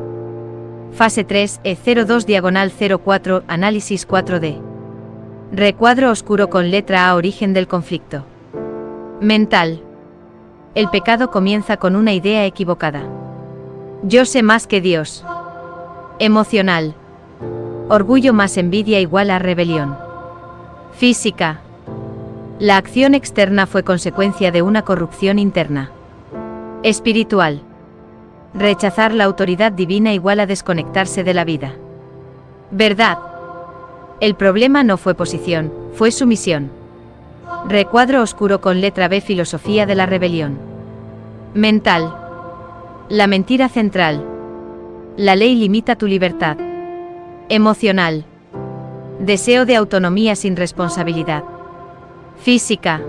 Fase 3 E02/04 Análisis 4D. Recuadro oscuro con letra A origen del conflicto. Mental. El pecado comienza con una idea equivocada. Yo sé más que Dios. Emocional. Orgullo más envidia igual a rebelión. Física. La acción externa fue consecuencia de una corrupción interna. Espiritual. Rechazar la autoridad divina igual a desconectarse de la vida. Verdad. El problema no fue posición, fue sumisión. Recuadro oscuro con letra B filosofía de la rebelión. Mental. La mentira central. La ley limita tu libertad. Emocional. Deseo de autonomía sin responsabilidad. Física.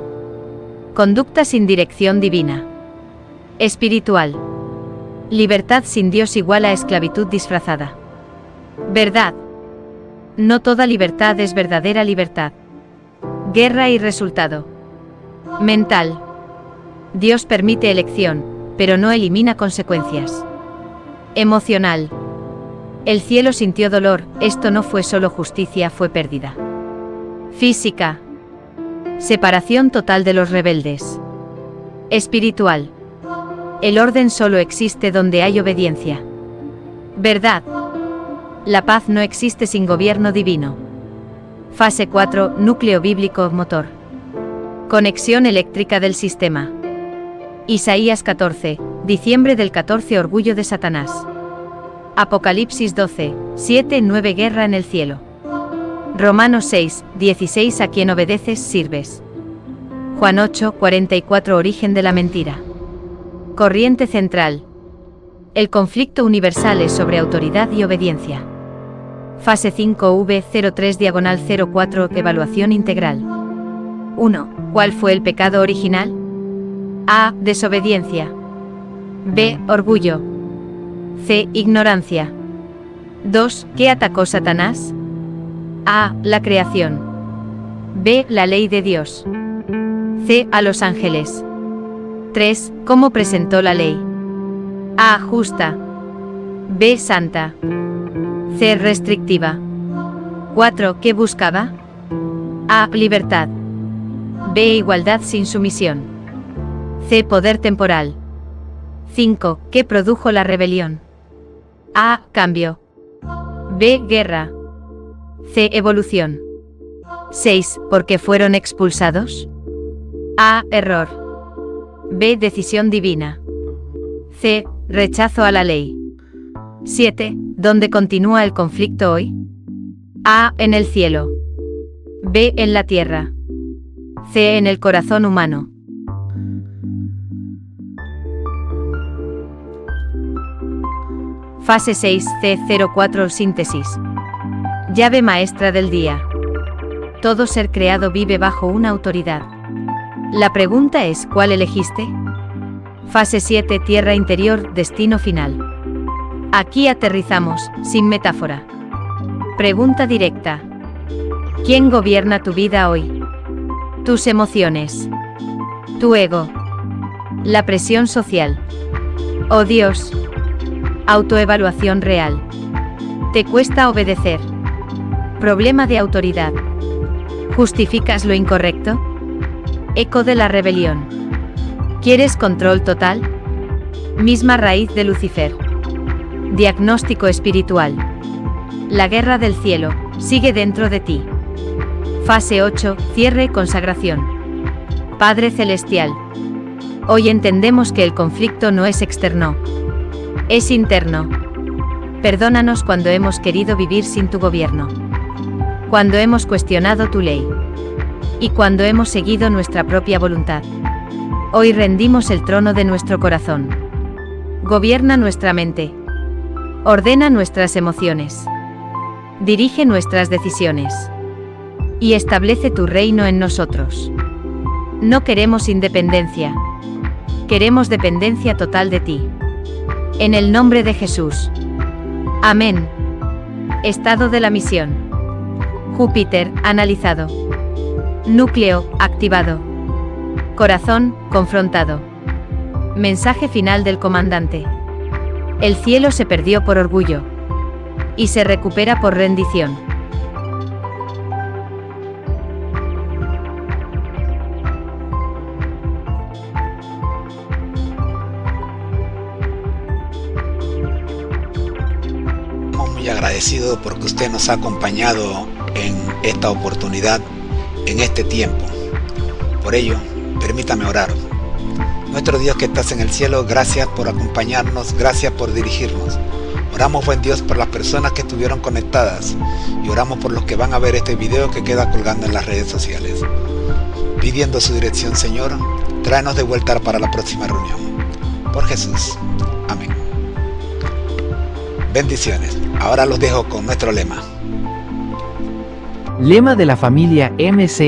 Conducta sin dirección divina. Espiritual. Libertad sin Dios igual a esclavitud disfrazada. Verdad. No toda libertad es verdadera libertad. Guerra y resultado. Mental. Dios permite elección, pero no elimina consecuencias. Emocional. El cielo sintió dolor, esto no fue solo justicia, fue pérdida. Física. Separación total de los rebeldes. Espiritual. El orden solo existe donde hay obediencia. Verdad. La paz no existe sin gobierno divino. Fase 4, núcleo bíblico, motor. Conexión eléctrica del sistema. Isaías 14, diciembre del 14 orgullo de Satanás. Apocalipsis 12, 7-9 guerra en el cielo. Romanos 6, 16 a quien obedeces sirves. Juan 8, 44 origen de la mentira. Corriente central. El conflicto universal es sobre autoridad y obediencia. Fase 5 V03/04 evaluación integral. 1. ¿Cuál fue el pecado original? A. Desobediencia. B. Orgullo. C. Ignorancia. 2. ¿Qué atacó Satanás? A. La creación. B. La ley de Dios. C. A los ángeles. 3. ¿Cómo presentó la ley? A. Justa. B. Santa. C. Restrictiva. 4. ¿Qué buscaba? A. Libertad. B. Igualdad sin sumisión. C. Poder temporal. 5. ¿Qué produjo la rebelión? A. Cambio. B. Guerra. C. Evolución. 6. ¿Por qué fueron expulsados? A. Error. B. Decisión divina. C. Rechazo a la ley. 7. ¿Dónde continúa el conflicto hoy? A. En el cielo. B. En la tierra. C. En el corazón humano. Fase 6C04 Síntesis. Llave maestra del día. Todo ser creado vive bajo una autoridad. La pregunta es, ¿cuál elegiste? Fase 7 Tierra interior, destino final. Aquí aterrizamos, sin metáfora. Pregunta directa. ¿Quién gobierna tu vida hoy? Tus emociones. Tu ego. La presión social. Oh Dios. Autoevaluación real. ¿Te cuesta obedecer? Problema de autoridad. ¿Justificas lo incorrecto? Eco de la rebelión. ¿Quieres control total? Misma raíz de Lucifer. Diagnóstico espiritual. La guerra del cielo sigue dentro de ti. Fase 8, cierre y consagración. Padre Celestial. Hoy entendemos que el conflicto no es externo. Es interno. Perdónanos cuando hemos querido vivir sin tu gobierno. Cuando hemos cuestionado tu ley. Y cuando hemos seguido nuestra propia voluntad. Hoy rendimos el trono de nuestro corazón. Gobierna nuestra mente. Ordena nuestras emociones. Dirige nuestras decisiones. Y establece tu reino en nosotros. No queremos independencia. Queremos dependencia total de ti. En el nombre de Jesús. Amén. Estado de la misión. Júpiter, analizado. Núcleo, activado. Corazón, confrontado. Mensaje final del comandante. El cielo se perdió por orgullo. Y se recupera por rendición. Estamos muy agradecidos porque usted nos ha acompañado en esta oportunidad, en este tiempo. Por ello, permítame orar. Nuestro Dios que estás en el cielo, gracias por acompañarnos, gracias por dirigirnos. Oramos, buen Dios, por las personas que estuvieron conectadas y oramos por los que van a ver este video que queda colgando en las redes sociales. Pidiendo su dirección, Señor, tráenos de vuelta para la próxima reunión. Por Jesús. Amén. Bendiciones. Ahora los dejo con nuestro lema. Lema de la familia MCAJATHISU.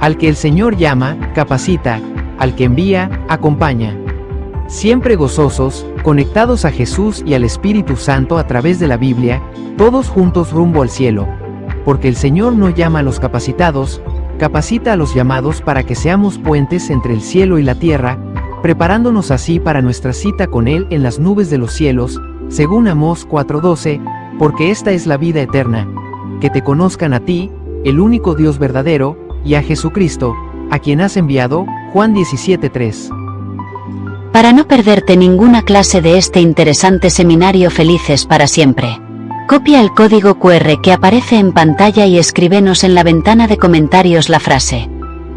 Al que el Señor llama, capacita, al que envía, acompaña. Siempre gozosos, conectados a Jesús y al Espíritu Santo a través de la Biblia, todos juntos rumbo al cielo. Porque el Señor no llama a los capacitados, capacita a los llamados para que seamos puentes entre el cielo y la tierra, preparándonos así para nuestra cita con Él en las nubes de los cielos, según Amós 4:12, porque esta es la vida eterna, que te conozcan a ti, el único Dios verdadero, y a Jesucristo, a quien has enviado, Juan 17:3. Para no perderte ninguna clase de este interesante seminario Felices para Siempre, copia el código QR que aparece en pantalla y escríbenos en la ventana de comentarios la frase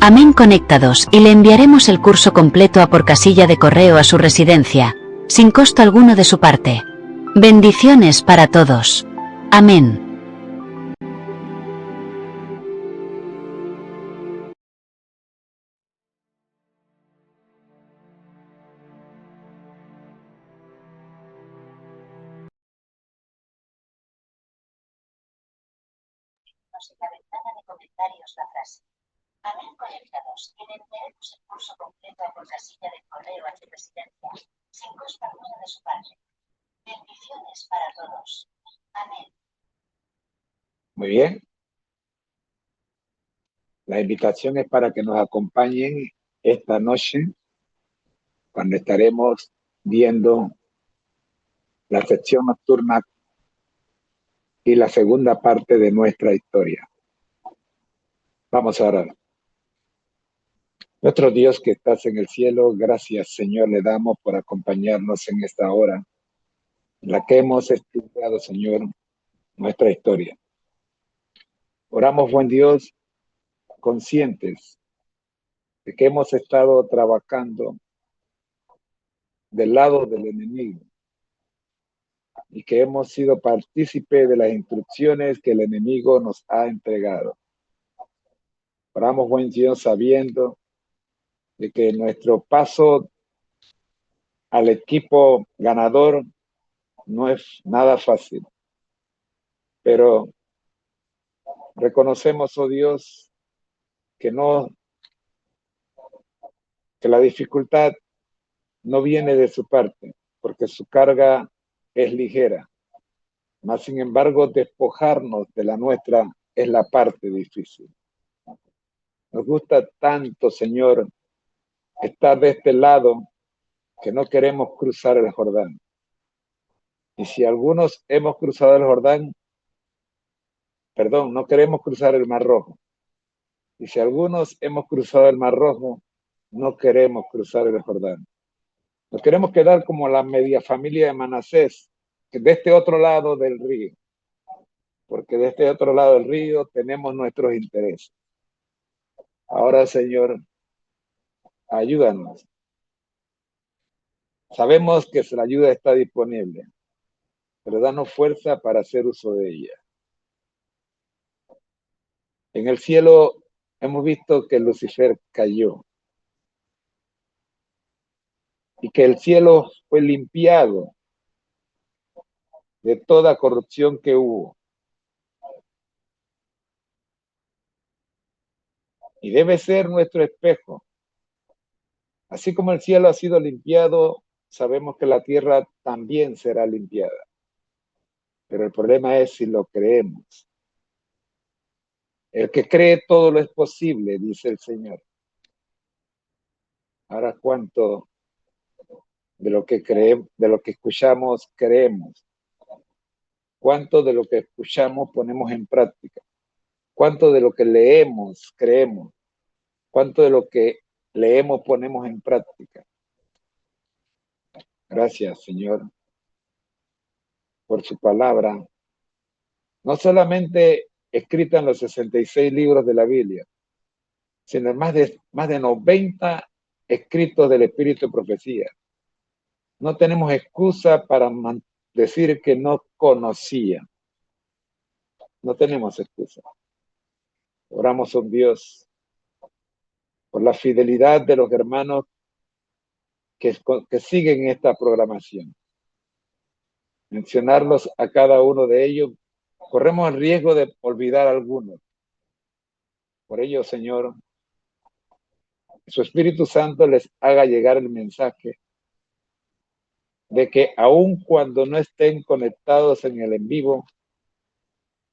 Amén conectados y le enviaremos el curso completo a por casilla de correo a su residencia, sin costo alguno de su parte. Bendiciones para todos. Amén. En la ventana de comentarios la frase Amén conectados y le enviaremos el curso completo a por casilla de correo a su residencia, sin costo alguno de su parte. Bendiciones para todos. Amén. Muy bien. La invitación es para que nos acompañen esta noche cuando estaremos viendo la sección nocturna y la segunda parte de nuestra historia. Vamos a orar. Nuestro Dios que estás en el cielo, gracias, Señor, le damos por acompañarnos en esta hora en la que hemos estudiado, Señor, nuestra historia. Oramos, buen Dios, conscientes de que hemos estado trabajando del lado del enemigo y que hemos sido partícipe de las instrucciones que el enemigo nos ha entregado. Oramos, buen Dios, sabiendo de que nuestro paso al equipo ganador no es nada fácil, pero reconocemos, oh Dios, que la dificultad no viene de su parte, porque su carga es ligera. Mas, sin embargo, despojarnos de la nuestra es la parte difícil. Nos gusta tanto, Señor, estar de este lado que no queremos cruzar el Jordán. Y si algunos hemos cruzado el Jordán, perdón, no queremos cruzar el Mar Rojo. Y si algunos hemos cruzado el Mar Rojo, no queremos cruzar el Jordán. Nos queremos quedar como la media familia de Manasés, que de este otro lado del río, porque de este otro lado del río tenemos nuestros intereses. Ahora, Señor, ayúdanos. Sabemos que la ayuda está disponible, pero danos fuerza para hacer uso de ella. En el cielo hemos visto que Lucifer cayó y que el cielo fue limpiado de toda corrupción que hubo. Y debe ser nuestro espejo. Así como el cielo ha sido limpiado, sabemos que la tierra también será limpiada. Pero el problema es si lo creemos. El que cree todo lo es posible, dice el Señor. Ahora, ¿cuánto de lo que creemos, de lo que escuchamos, creemos? ¿Cuánto de lo que escuchamos ponemos en práctica? ¿Cuánto de lo que leemos creemos? ¿Cuánto de lo que leemos ponemos en práctica? Gracias, Señor, por su palabra, no solamente escrita en los 66 libros de la Biblia, sino en más de 90 escritos del Espíritu de Profecía. No tenemos excusa para decir que no conocía. No tenemos excusa. Oramos a un Dios por la fidelidad de los hermanos que siguen esta programación. Mencionarlos a cada uno de ellos, corremos el riesgo de olvidar a algunos. Por ello, Señor, su Espíritu Santo les haga llegar el mensaje de que aun cuando no estén conectados en el en vivo,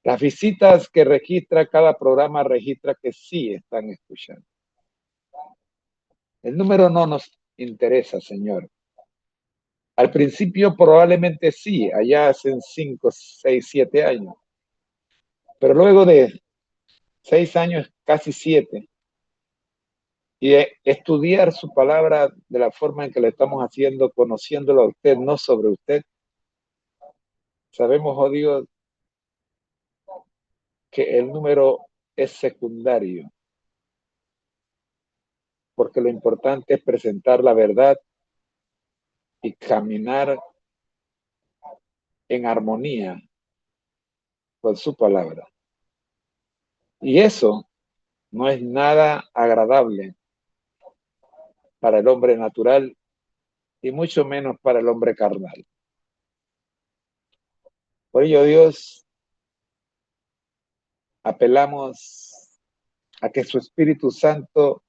las visitas que registra cada programa registra que sí están escuchando. El número no nos interesa, Señor. Al principio probablemente sí, allá hace 5, 6, 7 años. Pero luego de 6 años, casi 7, y de estudiar su palabra de la forma en que lo estamos haciendo, conociéndolo a usted, no sobre usted, sabemos, oh Dios, que el número es secundario, porque lo importante es presentar la verdad y caminar en armonía con su palabra. Y eso no es nada agradable para el hombre natural y mucho menos para el hombre carnal. Por ello, Dios, apelamos a que su Espíritu Santo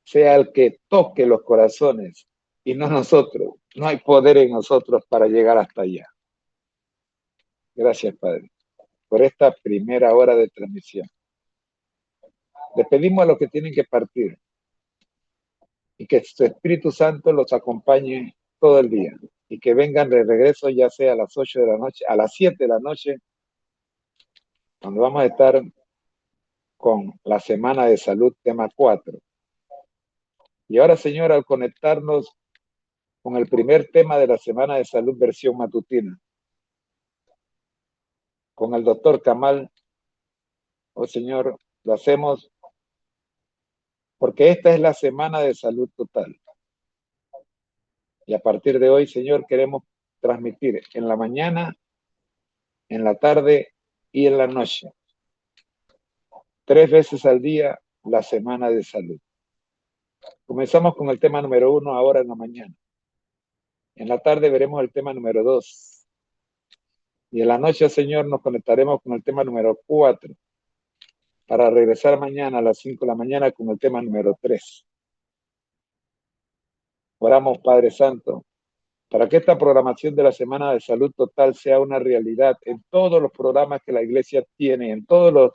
sea el que toque los corazones y no nosotros. No hay poder en nosotros para llegar hasta allá. Gracias, Padre, por esta primera hora de transmisión. Le pedimos a los que tienen que partir y que su Espíritu Santo los acompañe todo el día y que vengan de regreso ya sea a las 8 de la noche, a las 7 de la noche, cuando vamos a estar con la Semana de Salud, tema 4. Y ahora, Señor, al conectarnos con el primer tema de la Semana de Salud, versión matutina, con el doctor Kamal, oh Señor, lo hacemos porque esta es la Semana de Salud Total. Y a partir de hoy, Señor, queremos transmitir en la mañana, en la tarde y en la noche, 3 veces al día, la Semana de Salud. Comenzamos con el tema número 1 ahora en la mañana. En la tarde veremos el tema número 2. Y en la noche, Señor, nos conectaremos con el tema número 4 para regresar mañana a las 5 de la mañana con el tema número 3. Oramos, Padre Santo, para que esta programación de la Semana de Salud Total sea una realidad en todos los programas que la Iglesia tiene, en todos los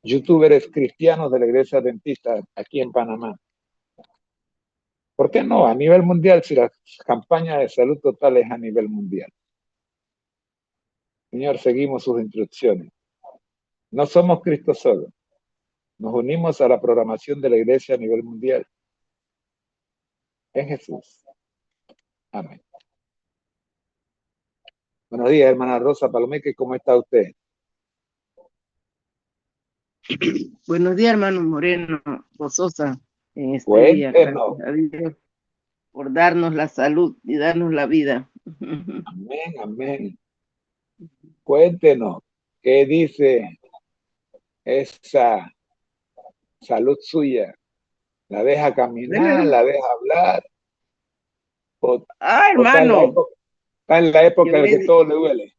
youtubers cristianos de la Iglesia Adventista aquí en Panamá. ¿Por qué no? A nivel mundial, si la campaña de salud total es a nivel mundial. Señor, seguimos sus instrucciones. No somos Cristo solo. Nos unimos a la programación de la Iglesia a nivel mundial. En Jesús. Amén. Buenos días, hermana Rosa Palomeque, ¿cómo está usted? Buenos días, hermano Moreno, gozosa en este día. Cuéntenos. Gracias a Dios por darnos la salud y darnos la vida. Amén, amén. Cuéntenos, ¿qué dice esa salud suya? ¿La deja caminar? ¿La deja hablar? ¿O Hermano, está en la época en la que todo le duele?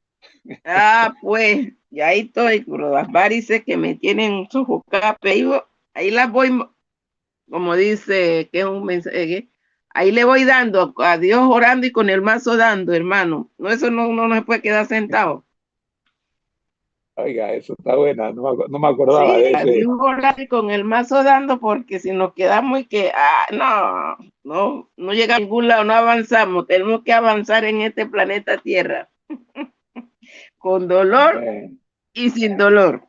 Pues, ya ahí estoy, pero las varices que me tienen sofocape, ahí las voy, como dice, que es un mensaje, ahí le voy dando a Dios orando y con el mazo dando, hermano. No, eso no se puede quedar sentado. Oiga, eso está buena, no me acordaba de ese. Dios orando y con el mazo dando, porque si nos quedamos y que, no llega a ningún lado, no avanzamos, tenemos que avanzar en este planeta Tierra, con dolor y sin dolor.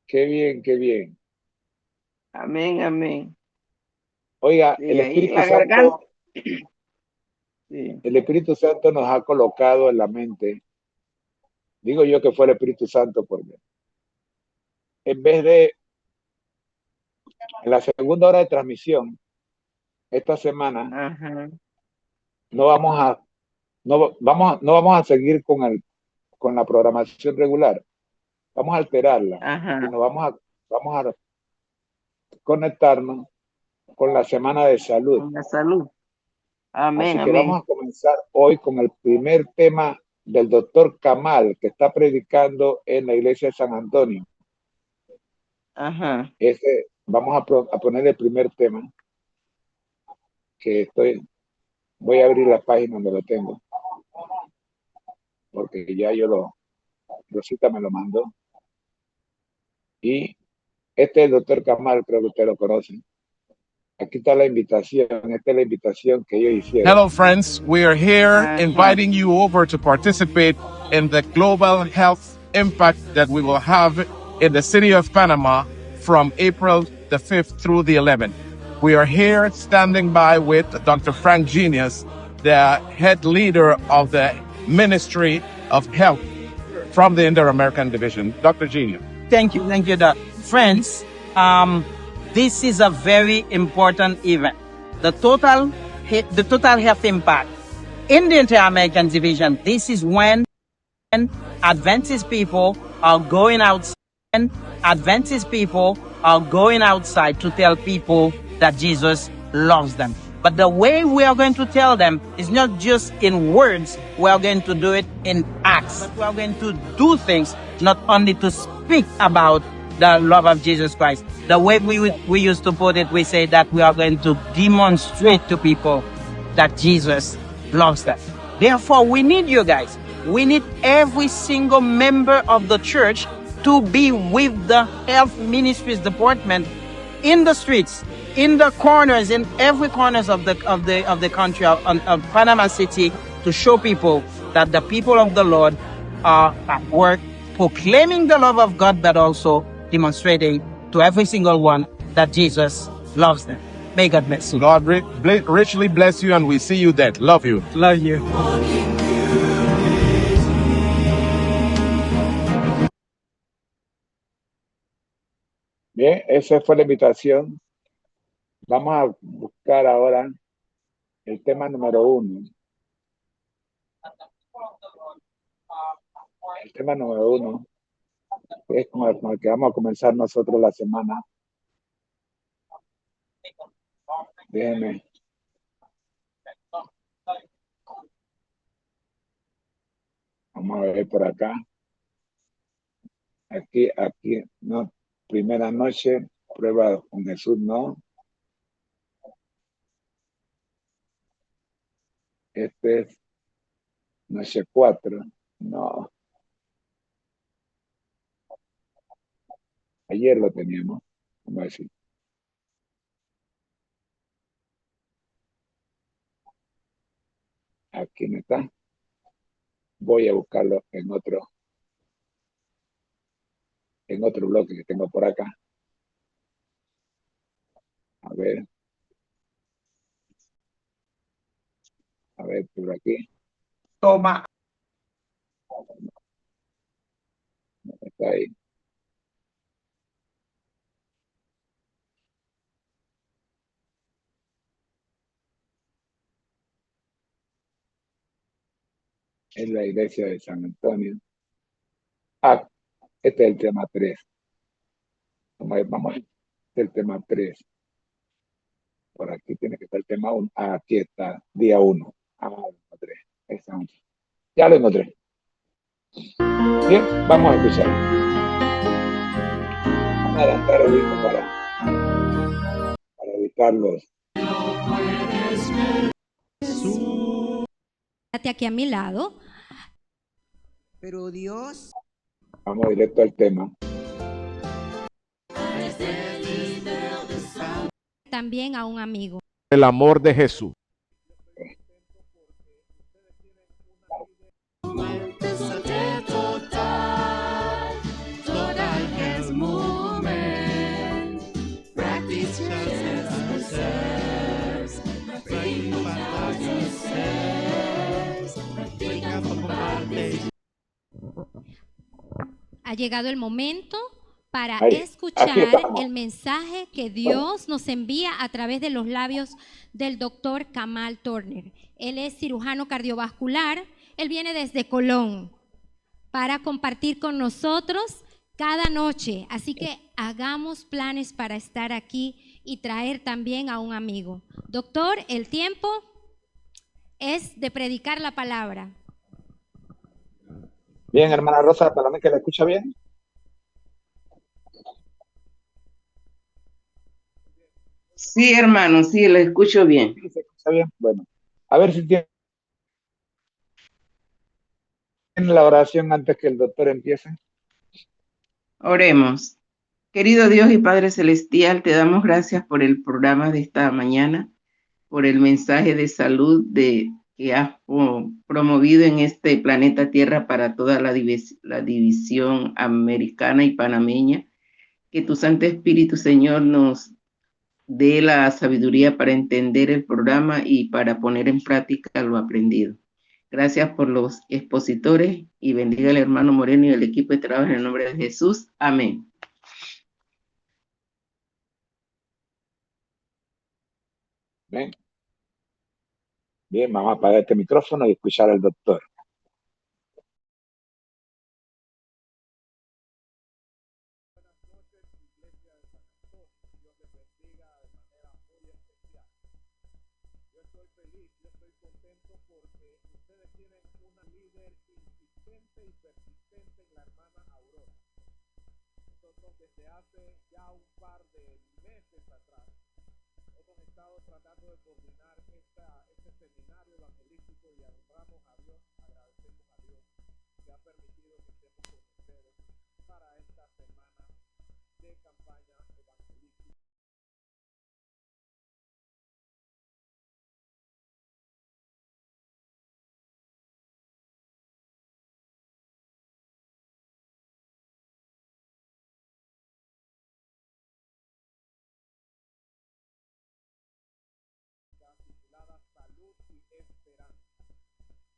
Qué bien, qué bien. Amén, amén. Oiga, Sí, el Espíritu Santo, el Espíritu Santo nos ha colocado en la mente, digo yo que fue el Espíritu Santo, porque en vez de, en la segunda hora de transmisión, esta semana, no vamos a seguir con la programación regular, vamos a alterarla, y nos vamos a conectarnos con la Semana de Salud. Con la salud. Amén, Así que amén. vamos a comenzar hoy con el primer tema del doctor Kamal, que está predicando en la iglesia de San Antonio. Vamos a poner el primer tema, que voy a abrir la página donde lo tengo, porque ya Rosita me lo mandó. Y este es el doctor Kamal, creo que usted lo conoce. Aquí está la invitación, esta es la invitación que ellos hicieron. Hello, friends. We are here inviting you over to participate in the global health impact that we will have in the city of Panama from April the 5th through the 11th. We are here standing by with Dr. Frank Genius, the head leader of the Ministry of Health from the Inter-American Division. Dr. Genius. Thank you, Doc. Friends, this is a very important event. The total health impact in the Inter-American Division. This is when Adventist people are going outside. Adventist people are going outside to tell people that Jesus loves them. But the way we are going to tell them is not just in words. We are going to do it in acts. But we are going to do things not only to speak about the love of Jesus Christ. The way we used to put it, we say that we are going to demonstrate to people that Jesus loves them. Therefore, we need you guys. We need every single member of the church to be with the health ministries department in the streets, in the corners, in every corners of the country of Panama City, to show people that the people of the Lord are at work proclaiming the love of God, but also demonstrating to every single one that Jesus loves them. May God bless you. God richly bless you, and we see you then. Love you. Love you. Bien, esa fue la invitación. Vamos a buscar ahora el tema número 1. El tema número 1 es con el que vamos a comenzar nosotros la semana. Déjeme. Vamos a ver por acá. Aquí, no. Primera noche, prueba con Jesús, no. Este es noche 4. No. Ayer lo teníamos. Vamos a decir. Aquí no está. Voy a buscarlo en otro bloque que tengo por acá. A ver por aquí. Toma. Está ahí. Es la iglesia de San Antonio. Ah, este es el tema 3. Vamos a ver. Este es el tema 3. Por aquí tiene que estar el tema 1. Ah, aquí está, día 1. Ah, lo encontré. Ya lo encontré. Bien, vamos a escuchar. Vamos a adelantar el ritmo para evitarlos. Aquí a mi lado. Pero Dios. Vamos directo al tema. También a un amigo. El amor de Jesús. Ha llegado el momento para Ahí, escuchar aquí estamos. el mensaje que Dios nos envía a través de los labios del doctor Kamal Turner. Él es cirujano cardiovascular. Él viene desde Colón para compartir con nosotros cada noche. Así que hagamos planes para estar aquí y traer también a un amigo. Doctor, el tiempo es de predicar la palabra. Bien, hermana Rosa, para mí que la escucha bien. Sí, hermano, sí, lo escucho bien. Sí, se escucha bien. Bueno, a ver si tiene la oración antes que el doctor empiece. Oremos. Querido Dios y Padre Celestial, te damos gracias por el programa de esta mañana, por el mensaje de salud que has promovido en este planeta Tierra para toda la división americana y panameña. Que tu Santo Espíritu, Señor, nos dé la sabiduría para entender el programa y para poner en práctica lo aprendido. Gracias por los expositores y bendiga al hermano Moreno y el equipo de trabajo en el nombre de Jesús. Amén. Bien. Bien, vamos a apagar este micrófono y escuchar al doctor. Desde hace ya un par de meses atrás hemos estado tratando de coordinar este seminario evangelístico y honramos a Dios, agradecemos a Dios que ha permitido que estemos con ustedes para esta semana de campaña evangelística. Titulada Salud y Esperanza.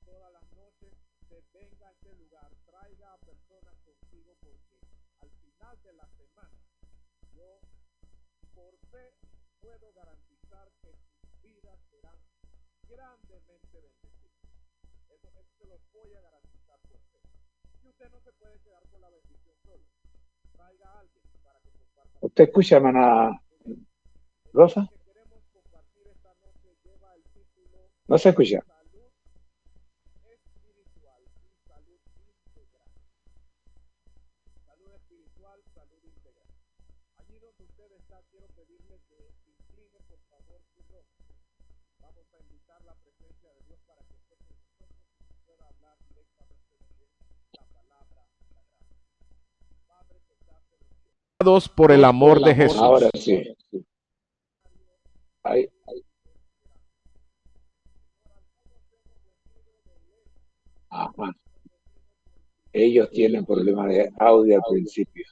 Todas las noches se venga a este lugar, traiga a personas consigo porque al final de la semana yo por fe puedo garantizar que sus vidas serán grandemente bendecidas. Eso se los voy a garantizar por fe. Y usted no se puede quedar con la bendición solo. Traiga a alguien para que comparta. ¿Usted escucha, hermana Rosa? Queremos compartir No se escucha. Por el amor de Jesús. Ahora sí. Ahí. Ajá. Ellos tienen problemas de audio al principio.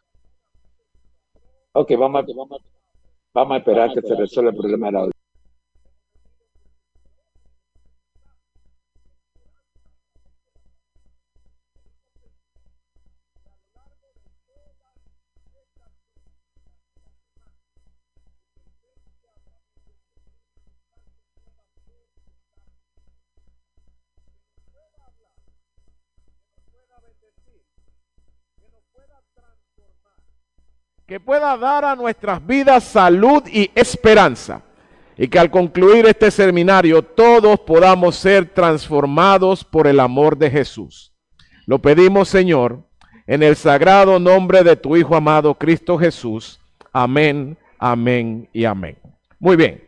Ok, vamos a esperar que se resuelva el problema del audio. Que pueda dar a nuestras vidas salud y esperanza. Y que al concluir este seminario todos podamos ser transformados por el amor de Jesús. Lo pedimos, Señor, en el sagrado nombre de tu Hijo amado Cristo Jesús. Amén, amén y amén. Muy bien.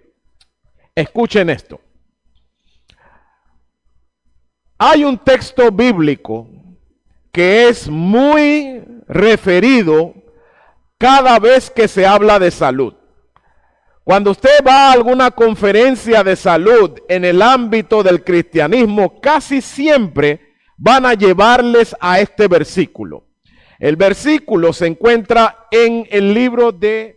Escuchen esto. Hay un texto bíblico que es muy referido cada vez que se habla de salud. Cuando usted va a alguna conferencia de salud en el ámbito del cristianismo, casi siempre van a llevarles a este versículo. El versículo se encuentra en el libro de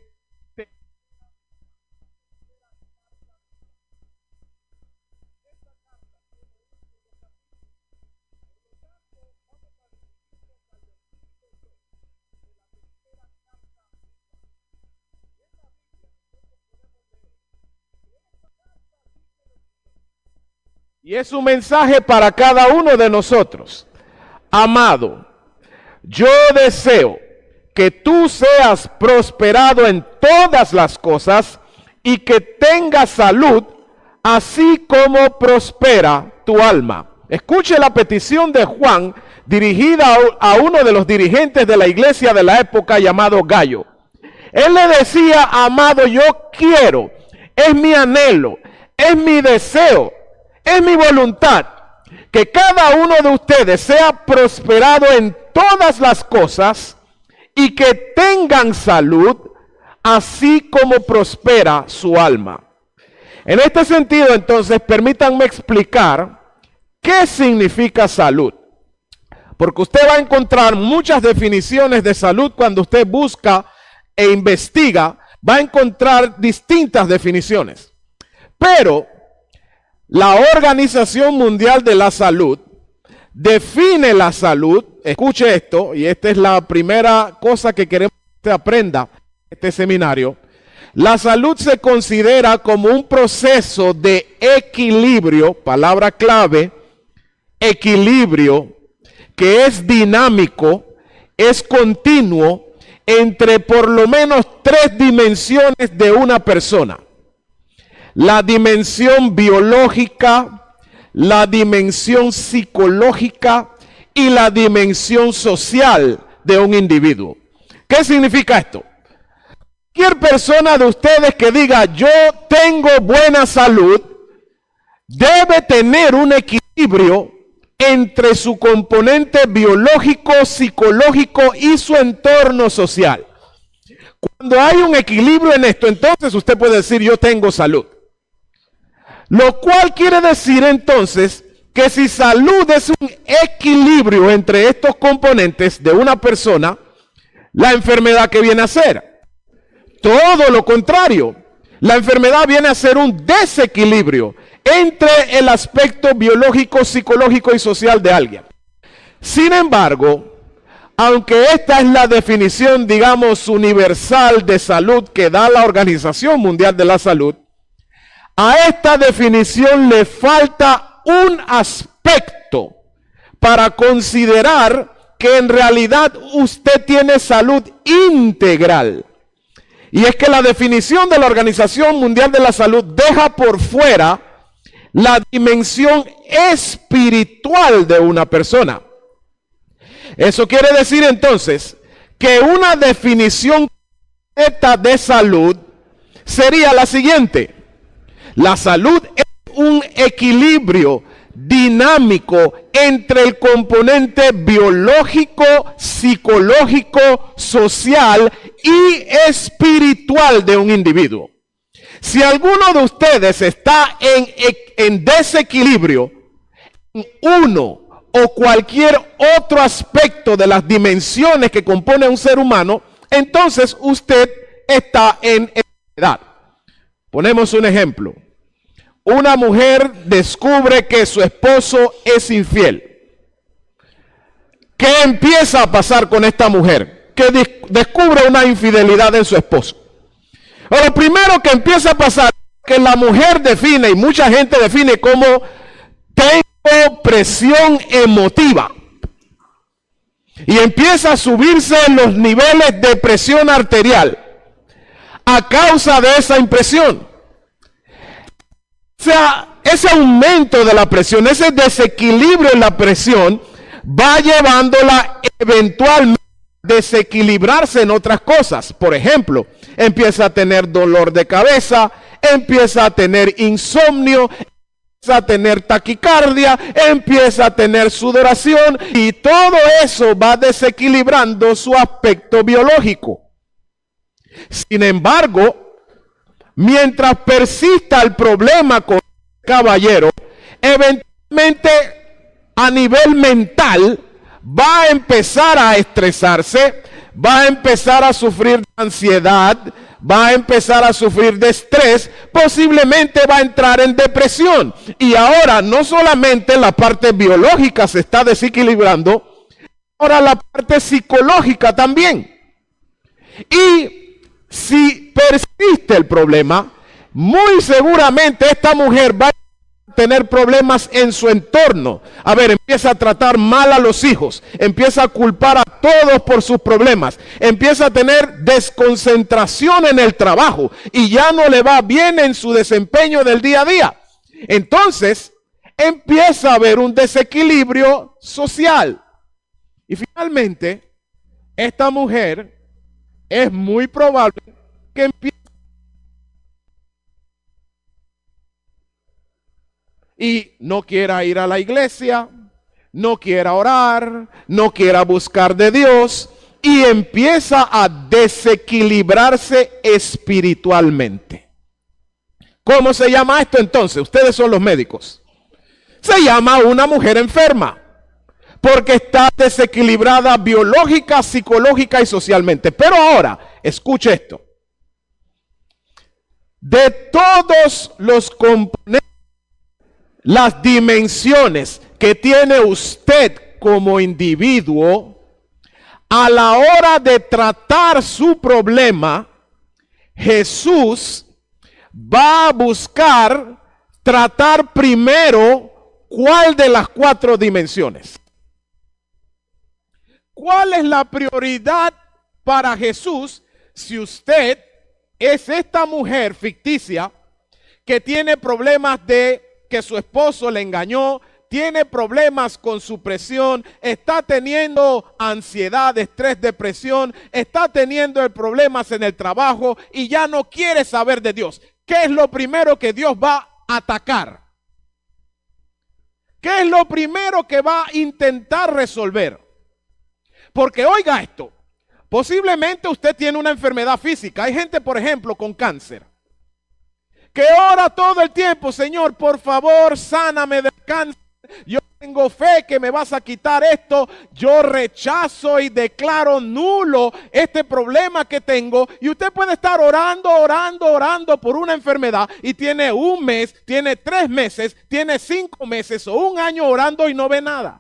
y es un mensaje para cada uno de nosotros. Amado, yo deseo que tú seas prosperado en todas las cosas y que tengas salud, así como prospera tu alma. Escuche la petición de Juan dirigida a uno de los dirigentes de la iglesia de la época llamado Gallo. Él le decía: amado, yo quiero, es mi anhelo, es mi deseo, es mi voluntad que cada uno de ustedes sea prosperado en todas las cosas y que tengan salud, así como prospera su alma. En este sentido, entonces, permítanme explicar qué significa salud. Porque usted va a encontrar muchas definiciones de salud cuando usted busca e investiga, va a encontrar distintas definiciones. Pero la Organización Mundial de la Salud define la salud, escuche esto, y esta es la primera cosa que queremos que usted aprenda en este seminario. La salud se considera como un proceso de equilibrio, palabra clave, equilibrio, que es dinámico, es continuo, entre por lo menos 3 dimensiones de una persona. La dimensión biológica, la dimensión psicológica y la dimensión social de un individuo. ¿Qué significa esto? Cualquier persona de ustedes que diga yo tengo buena salud, debe tener un equilibrio entre su componente biológico, psicológico y su entorno social. Cuando hay un equilibrio en esto, entonces usted puede decir yo tengo salud. Lo cual quiere decir entonces que si salud es un equilibrio entre estos componentes de una persona, la enfermedad ¿qué viene a ser? Todo lo contrario. La enfermedad viene a ser un desequilibrio entre el aspecto biológico, psicológico y social de alguien. Sin embargo, aunque esta es la definición, digamos, universal de salud que da la Organización Mundial de la Salud, a esta definición le falta un aspecto para considerar que en realidad usted tiene salud integral. Y es que la definición de la Organización Mundial de la Salud deja por fuera la dimensión espiritual de una persona. Eso quiere decir entonces que una definición correcta de salud sería la siguiente: la salud es un equilibrio dinámico entre el componente biológico, psicológico, social y espiritual de un individuo. Si alguno de ustedes está en desequilibrio en uno o cualquier otro aspecto de las dimensiones que compone un ser humano, entonces usted está en enfermedad. Ponemos un ejemplo. Una mujer descubre que su esposo es infiel. ¿Qué empieza a pasar con esta mujer? Que descubre una infidelidad en su esposo. Lo primero que empieza a pasar es que la mujer define, y mucha gente define como tengo presión emotiva. Y empieza a subirse los niveles de presión arterial a causa de esa impresión. O sea, ese aumento de la presión, ese desequilibrio en la presión, va llevándola eventualmente a desequilibrarse en otras cosas. Por ejemplo, empieza a tener dolor de cabeza, empieza a tener insomnio, empieza a tener taquicardia, empieza a tener sudoración, y todo eso va desequilibrando su aspecto biológico. Sin embargo, mientras persista el problema con el caballero, eventualmente a nivel mental va a empezar a estresarse, va a empezar a sufrir de ansiedad, va a empezar a sufrir de estrés, posiblemente va a entrar en depresión. Y ahora no solamente la parte biológica se está desequilibrando, ahora la parte psicológica también. Y si persiste el problema, muy seguramente esta mujer va a tener problemas en su entorno. A ver, empieza a tratar mal a los hijos, empieza a culpar a todos por sus problemas, empieza a tener desconcentración en el trabajo y ya no le va bien en su desempeño del día a día. Entonces, empieza a haber un desequilibrio social. Y finalmente, esta mujer es muy probable que empiece y no quiera ir a la iglesia, no quiera orar, no quiera buscar de Dios, y empieza a desequilibrarse espiritualmente. ¿Cómo se llama esto entonces? Ustedes son los médicos. Se llama una mujer enferma, porque está desequilibrada biológica, psicológica y socialmente. Pero ahora, escuche esto. De todos los componentes, las dimensiones que tiene usted como individuo, a la hora de tratar su problema, Jesús va a buscar tratar primero cuál de las 4 dimensiones. ¿Cuál es la prioridad para Jesús si usted es esta mujer ficticia que tiene problemas de que su esposo le engañó, tiene problemas con su presión, está teniendo ansiedad, estrés, depresión, está teniendo problemas en el trabajo y ya no quiere saber de Dios? ¿Qué es lo primero que Dios va a atacar? ¿Qué es lo primero que va a intentar resolver? Porque oiga esto, posiblemente usted tiene una enfermedad física. Hay gente, por ejemplo, con cáncer, que ora todo el tiempo: Señor, por favor, sáname del cáncer. Yo tengo fe que me vas a quitar esto. Yo rechazo y declaro nulo este problema que tengo. Y usted puede estar orando por una enfermedad y tiene 1 mes, tiene 3 meses, tiene 5 meses o 1 año orando y no ve nada.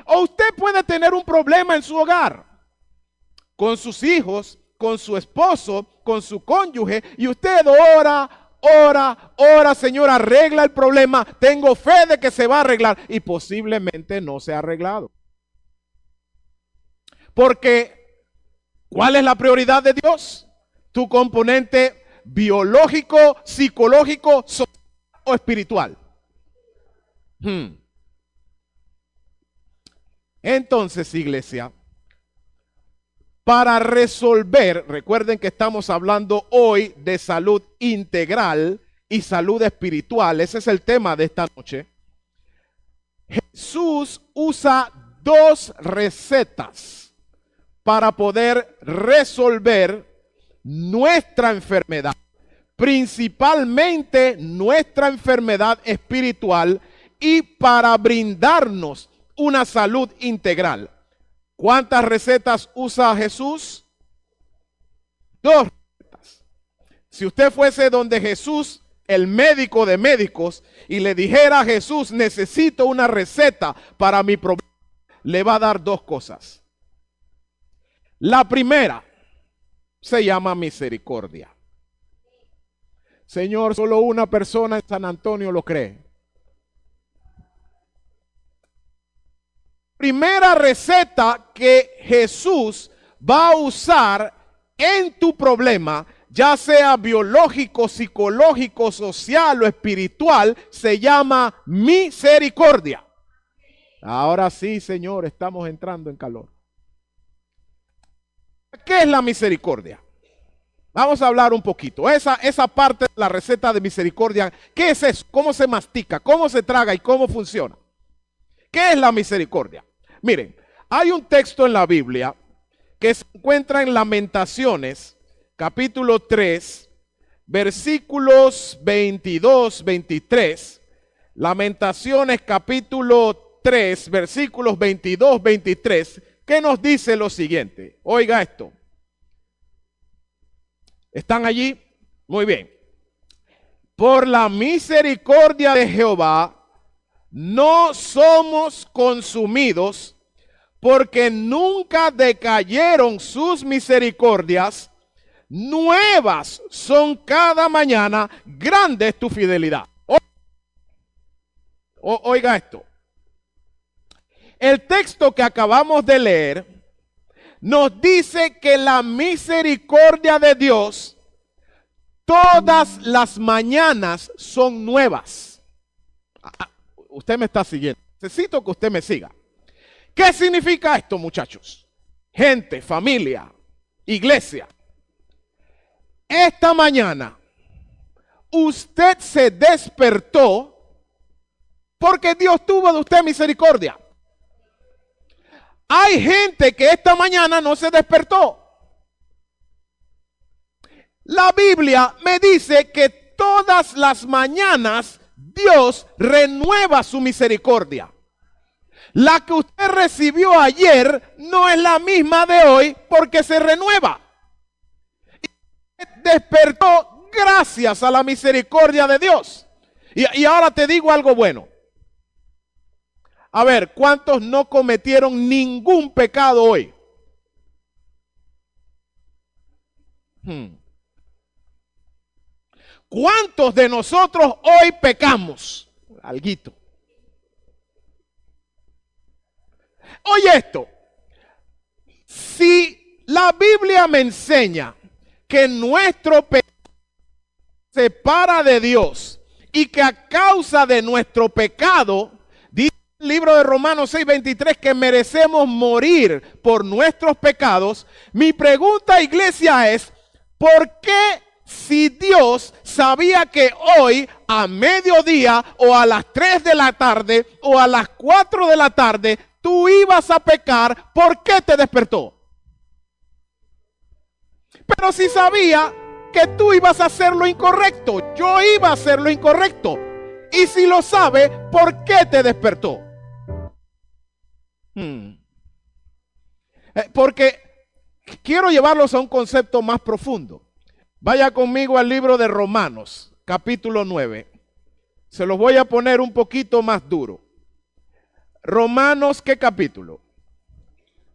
O usted puede tener un problema en su hogar, con sus hijos, con su esposo, con su cónyuge, y usted ora, Señor, arregla el problema. Tengo fe de que se va a arreglar, y posiblemente no se ha arreglado. Porque, ¿cuál es la prioridad de Dios? Tu componente biológico, psicológico, social o espiritual? Entonces, iglesia, para resolver, recuerden que estamos hablando hoy de salud integral y salud espiritual, ese es el tema de esta noche. Jesús usa dos recetas para poder resolver nuestra enfermedad, principalmente nuestra enfermedad espiritual, y para brindarnos una salud integral. ¿Cuántas recetas usa Jesús? Dos recetas. Si usted fuese donde Jesús, el médico de médicos, y le dijera a Jesús, necesito una receta para mi problema, le va a dar dos cosas. La primera se llama misericordia. Señor, solo una persona en San Antonio lo cree. Primera receta que Jesús va a usar en tu problema, ya sea biológico, psicológico, social o espiritual, se llama misericordia. Ahora sí, Señor, estamos entrando en calor. ¿Qué es la misericordia? Vamos a hablar un poquito. Esa parte de la receta de misericordia, ¿qué es eso? ¿Cómo se mastica? ¿Cómo se traga? ¿Y cómo funciona? ¿Qué es la misericordia? Miren, hay un texto en la Biblia que se encuentra en Lamentaciones, capítulo 3, versículos 22, 23. Lamentaciones, capítulo 3, versículos 22, 23, que nos dice lo siguiente. Oiga esto. ¿Están allí? Muy bien. Por la misericordia de Jehová no somos consumidos, porque nunca decayeron sus misericordias. Nuevas son cada mañana, grande es tu fidelidad. Oiga esto. El texto que acabamos de leer nos dice que la misericordia de Dios todas las mañanas son nuevas. Usted me está siguiendo. Necesito que usted me siga. ¿Qué significa esto, muchachos? Gente, familia, iglesia. Esta mañana usted se despertó porque Dios tuvo de usted misericordia. Hay gente que esta mañana no se despertó. La Biblia me dice que todas las mañanas Dios renueva su misericordia. La que usted recibió ayer no es la misma de hoy porque se renueva. Y despertó gracias a la misericordia de Dios. Y ahora te digo algo bueno. A ver, ¿cuántos no cometieron ningún pecado hoy? ¿Cuántos de nosotros hoy pecamos? Alguito. Oye esto. Si la Biblia me enseña que nuestro pecado se separa de Dios y que a causa de nuestro pecado, dice el libro de Romanos 6:23, que merecemos morir por nuestros pecados, mi pregunta, iglesia, es: ¿por qué, si Dios sabía que hoy a mediodía o a las 3 de la tarde o a las 4 de la tarde tú ibas a pecar, por qué te despertó? Pero si sabía que tú ibas a hacer lo incorrecto, yo iba a hacer lo incorrecto, y si lo sabe, ¿por qué te despertó? Porque quiero llevarlos a un concepto más profundo. Vaya conmigo al libro de Romanos, capítulo 9. Se los voy a poner un poquito más duro. Romanos, ¿qué capítulo?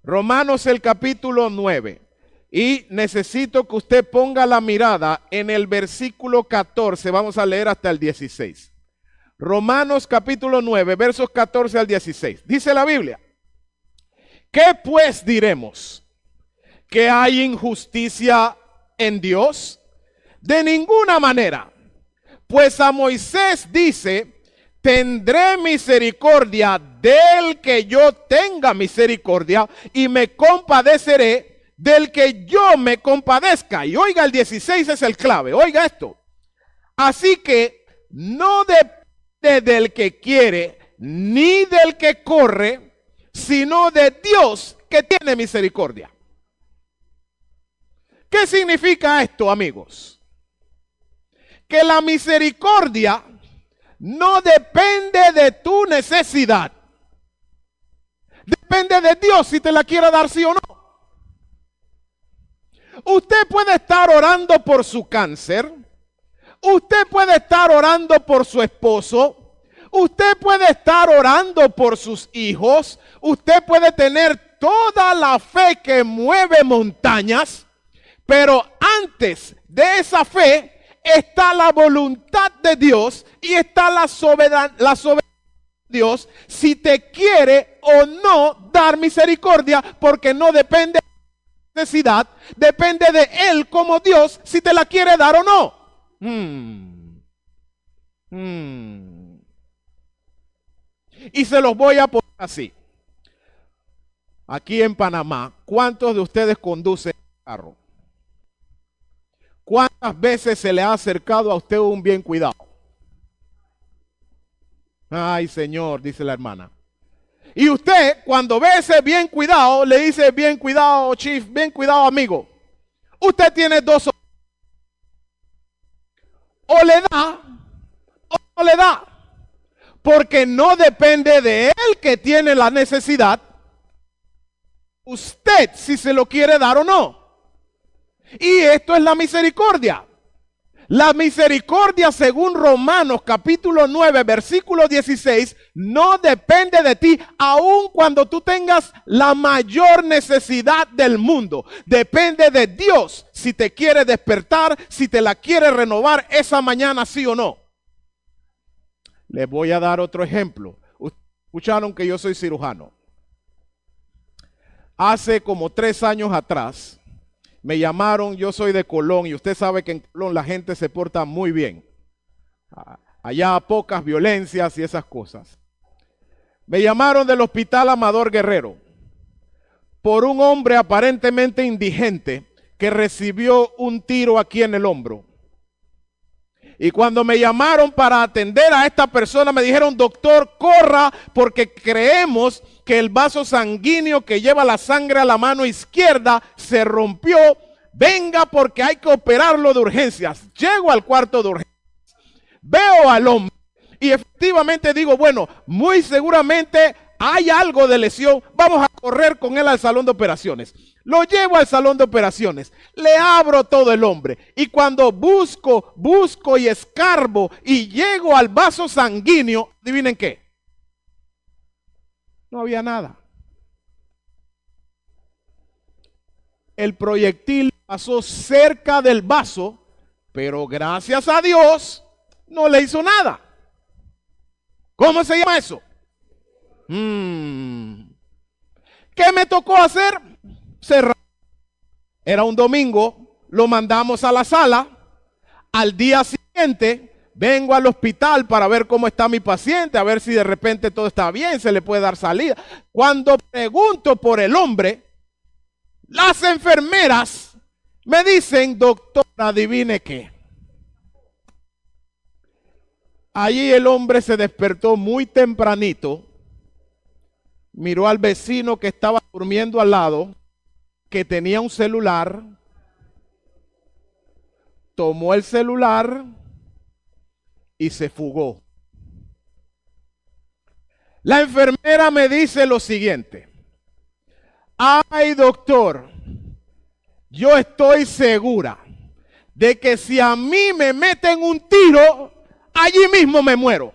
Romanos, el capítulo 9. Y necesito que usted ponga la mirada en el versículo 14. Vamos a leer hasta el 16. Romanos, capítulo 9, versos 14 al 16. Dice la Biblia: ¿qué pues diremos? ¿Que hay injusticia en Dios? De ninguna manera. Pues a Moisés dice, tendré misericordia del que yo tenga misericordia y me compadeceré del que yo me compadezca. Y oiga, el 16 es el clave, oiga esto. Así que no depende del que quiere ni del que corre, sino de Dios que tiene misericordia. ¿Qué significa esto, amigos? Que la misericordia no depende de tu necesidad. Depende de Dios si te la quiere dar, sí o no. Usted puede estar orando por su cáncer. Usted puede estar orando por su esposo. Usted puede estar orando por sus hijos. Usted puede tener toda la fe que mueve montañas. Pero antes de esa fe está la voluntad de Dios y está la soberanía de Dios si te quiere o no dar misericordia, porque no depende de la necesidad, depende de Él como Dios si te la quiere dar o no. Y se los voy a poner así. Aquí en Panamá, ¿cuántos de ustedes conducen carro? ¿Cuántas veces se le ha acercado a usted un bien cuidado? Ay, Señor, dice la hermana. Y usted, cuando ve ese bien cuidado, le dice, bien cuidado, chief, bien cuidado, amigo. Usted tiene dos opciones. O le da, o no le da. Porque no depende de él que tiene la necesidad. Usted, si se lo quiere dar o no. Y esto es la misericordia. La misericordia, según Romanos capítulo 9, versículo 16, no depende de ti, aun cuando tú tengas la mayor necesidad del mundo. Depende de Dios si te quiere despertar, si te la quiere renovar esa mañana, sí o no. Les voy a dar otro ejemplo. Escucharon que yo soy cirujano. Hace como 3 años atrás, me llamaron, yo soy de Colón, y usted sabe que en Colón la gente se porta muy bien. Allá pocas violencias y esas cosas. Me llamaron del Hospital Amador Guerrero por un hombre aparentemente indigente que recibió un tiro aquí en el hombro. Y cuando me llamaron para atender a esta persona, me dijeron, doctor, corra, porque creemos que el vaso sanguíneo que lleva la sangre a la mano izquierda se rompió. Venga, porque hay que operarlo de urgencias. Llego al cuarto de urgencias, veo al hombre y efectivamente digo, bueno, muy seguramente hay algo de lesión. Vamos a correr con él al salón de operaciones. Lo llevo al salón de operaciones, le abro todo el hombre y cuando busco y escarbo y llego al vaso sanguíneo, adivinen qué, no había nada. El proyectil pasó cerca del vaso, pero gracias a Dios no le hizo nada. ¿Cómo se llama eso? ¿Qué me tocó hacer? Cerrar. Era un domingo, lo mandamos a la sala. Al día siguiente vengo al hospital para ver cómo está mi paciente, a ver si de repente todo está bien, se le puede dar salida. Cuando pregunto por el hombre, las enfermeras me dicen, doctor, adivine qué. Allí el hombre se despertó muy tempranito, miró al vecino que estaba durmiendo al lado, que tenía un celular, tomó el celular y se fugó. La enfermera me dice lo siguiente: ay, doctor, yo estoy segura de que si a mí me meten un tiro, allí mismo me muero.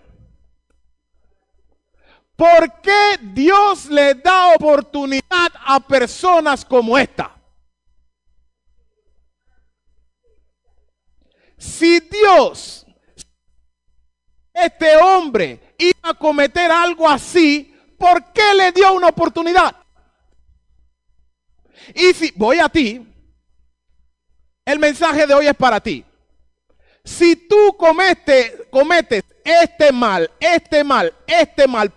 ¿Por qué Dios le da oportunidad a personas como esta? Si Dios, este hombre, iba a cometer algo así, ¿por qué le dio una oportunidad? Y si voy a ti, el mensaje de hoy es para ti. Si tú cometes este mal,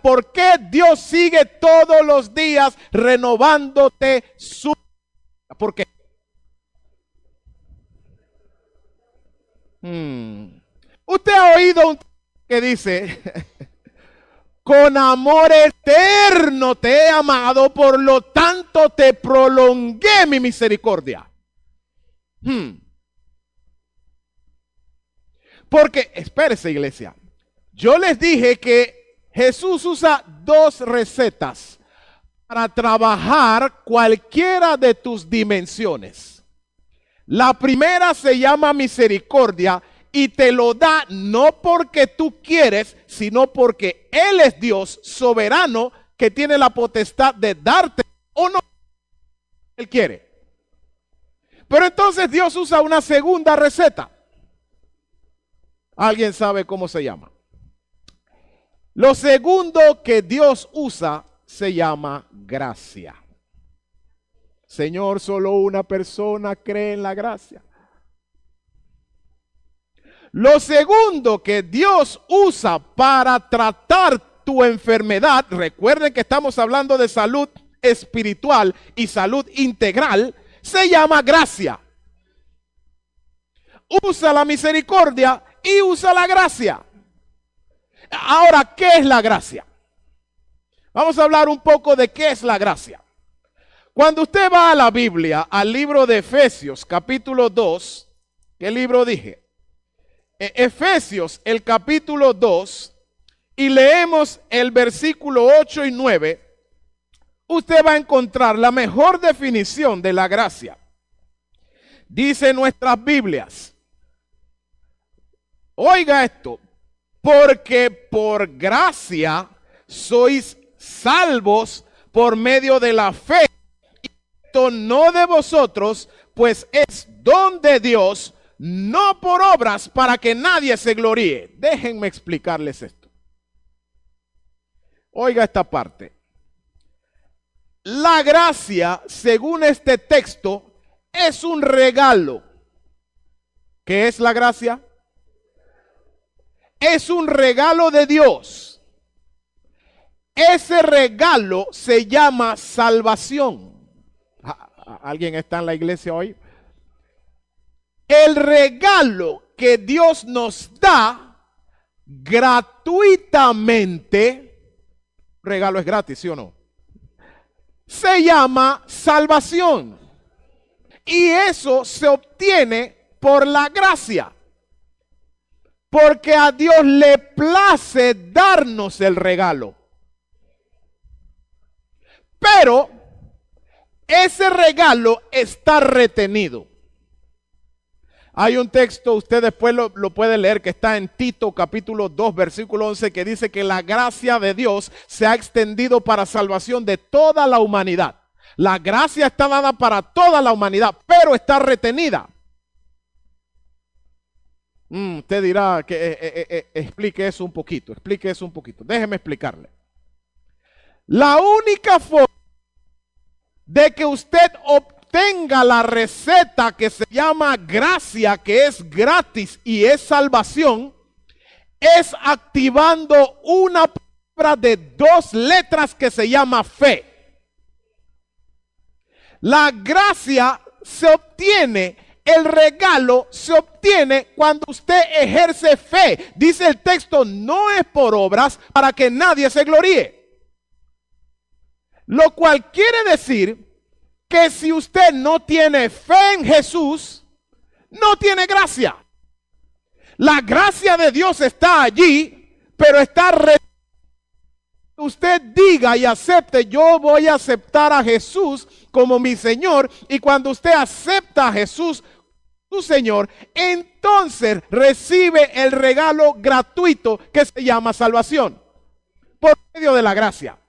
¿por qué Dios sigue todos los días renovándote su... ¿Por qué? Usted ha oído un que dice, con amor eterno te he amado, por lo tanto te prolongué mi misericordia. Porque, espérese iglesia, yo les dije que Jesús usa dos recetas para trabajar cualquiera de tus dimensiones. La primera se llama misericordia y te lo da no porque tú quieres, sino porque Él es Dios soberano que tiene la potestad de darte o no. Él quiere. Pero entonces Dios usa una segunda receta. ¿Alguien sabe cómo se llama? Lo segundo que Dios usa se llama gracia. Señor, solo una persona cree en la gracia. Lo segundo que Dios usa para tratar tu enfermedad, recuerden que estamos hablando de salud espiritual y salud integral, se llama gracia. Usa la misericordia y usa la gracia. Ahora, ¿qué es la gracia? Vamos a hablar un poco de qué es la gracia. Cuando usted va a la Biblia, al libro de Efesios, capítulo 2, ¿qué libro dije? Efesios, el capítulo 2, y leemos el versículo 8 y 9, usted va a encontrar la mejor definición de la gracia. Dice nuestras Biblias, oiga esto, porque por gracia sois salvos por medio de la fe. Y esto no de vosotros, pues es don de Dios, no por obras para que nadie se gloríe. Déjenme explicarles esto. Oiga esta parte. La gracia, según este texto, es un regalo. ¿Qué es la gracia? Es un regalo de Dios. Ese regalo se llama salvación. ¿Alguien está en la iglesia hoy? El regalo que Dios nos da gratuitamente, regalo es gratis, ¿sí o no? Se llama salvación. Y eso se obtiene por la gracia. Porque a Dios le place darnos el regalo. Pero ese regalo está retenido. Hay un texto, usted después lo puede leer, que está en Tito capítulo 2 versículo 11, que dice que la gracia de Dios se ha extendido para salvación de toda la humanidad. La gracia está dada para toda la humanidad, pero está retenida. Usted dirá que explique eso un poquito, Déjeme explicarle. La única forma de que usted obtenga la receta que se llama gracia, que es gratis y es salvación, es activando una palabra de 2 letras que se llama fe. La gracia se obtiene, el regalo se obtiene cuando usted ejerce fe. Dice el texto, no es por obras para que nadie se gloríe. Lo cual quiere decir que si usted no tiene fe en Jesús, no tiene gracia. La gracia de Dios está allí, pero está usted diga y acepte, yo voy a aceptar a Jesús como mi Señor, y cuando usted acepta a Jesús, su Señor, entonces recibe el regalo gratuito que se llama salvación, por medio de la gracia.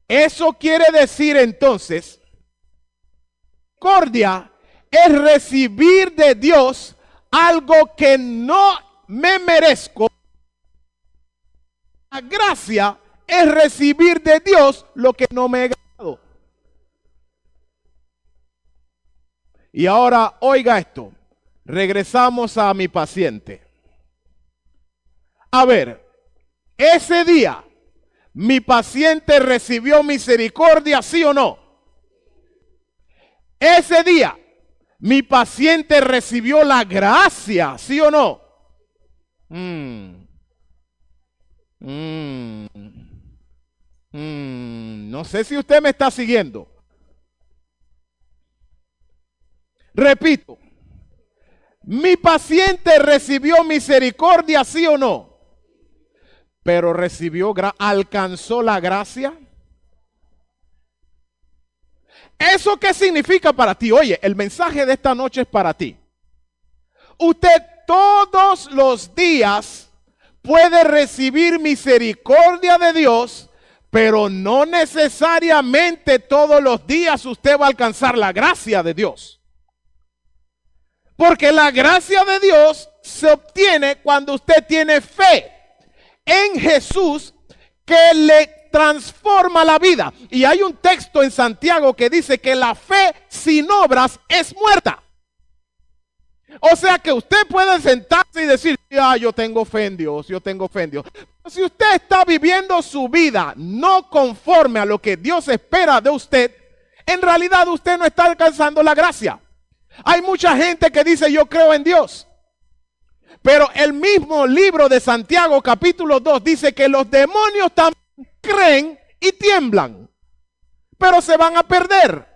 Eso quiere decir entonces, misericordia es recibir de Dios algo que no me merezco. La gracia es recibir de Dios lo que no me he ganado. Y ahora oiga esto. Regresamos a mi paciente. A ver, ese día, ¿mi paciente recibió misericordia, sí o no? Ese día, ¿mi paciente recibió la gracia, sí o no? No sé si usted me está siguiendo. Repito, ¿mi paciente recibió misericordia, sí o no? Pero alcanzó la gracia. ¿Eso qué significa para ti? Oye, el mensaje de esta noche es para ti. Usted todos los días puede recibir misericordia de Dios, pero no necesariamente todos los días usted va a alcanzar la gracia de Dios. Porque la gracia de Dios se obtiene cuando usted tiene fe en Jesús que le transforma la vida. Y hay un texto en Santiago que dice que la fe sin obras es muerta. O sea que usted puede sentarse y decir, yo tengo fe en Dios, yo tengo fe en Dios. Pero si usted está viviendo su vida no conforme a lo que Dios espera de usted, en realidad usted no está alcanzando la gracia. Hay mucha gente que dice, yo creo en Dios. Pero el mismo libro de Santiago capítulo 2 dice que los demonios también creen y tiemblan, pero se van a perder.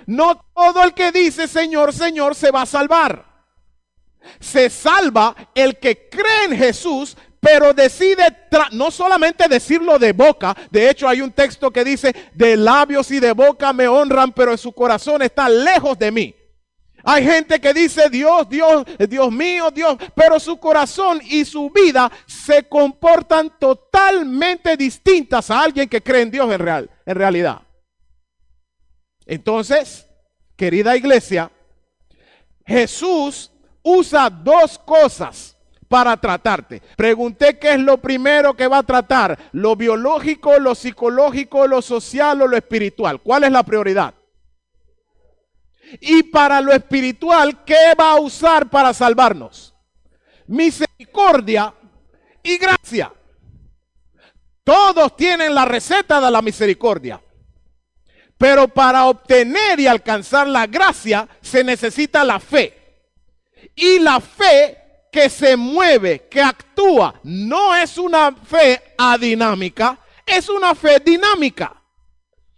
No todo el que dice Señor, Señor se va a salvar. Se salva el que cree en Jesús, pero decide no solamente decirlo de boca. De hecho hay un texto que dice, de labios y de boca me honran, pero en su corazón está lejos de mí. Hay gente que dice Dios, Dios, Dios mío, Dios, pero su corazón y su vida se comportan totalmente distintas a alguien que cree en Dios en realidad. Entonces, querida iglesia, Jesús usa dos cosas para tratarte. Pregunté qué es lo primero que va a tratar, lo biológico, lo psicológico, lo social o lo espiritual. ¿Cuál es la prioridad? Y para lo espiritual, ¿qué va a usar para salvarnos? Misericordia y gracia. Todos tienen la receta de la misericordia. Pero para obtener y alcanzar la gracia se necesita la fe. Y la fe que se mueve, que actúa, no es una fe adinámica, es una fe dinámica.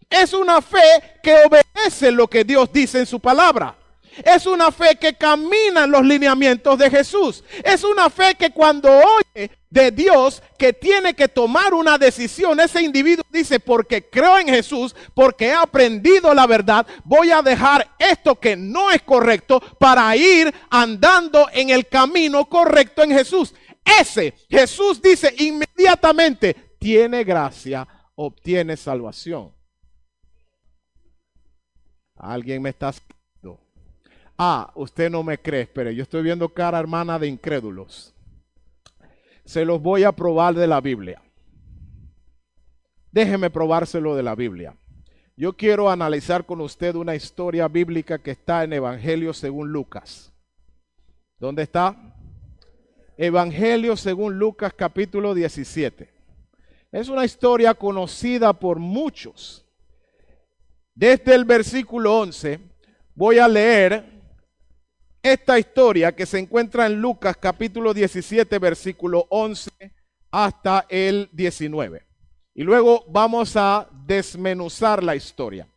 Es una fe que obedece lo que Dios dice en su palabra. Es una fe que camina en los lineamientos de Jesús. Es una fe que cuando oye de Dios que tiene que tomar una decisión, ese individuo dice, porque creo en Jesús, porque he aprendido la verdad, voy a dejar esto que no es correcto para ir andando en el camino correcto en Jesús. Ese Jesús dice inmediatamente, tiene gracia, obtiene salvación. Alguien me está haciendo. Usted no me cree, espere, yo estoy viendo cara hermana de incrédulos. Se los voy a probar de la Biblia. Déjeme probárselo de la Biblia. Yo quiero analizar con usted una historia bíblica que está en Evangelio según Lucas. ¿Dónde está? Evangelio según Lucas capítulo 17. Es una historia conocida por muchos. Desde el versículo 11 voy a leer esta historia que se encuentra en Lucas capítulo 17 versículo 11 hasta el 19. Y luego vamos a desmenuzar la historia.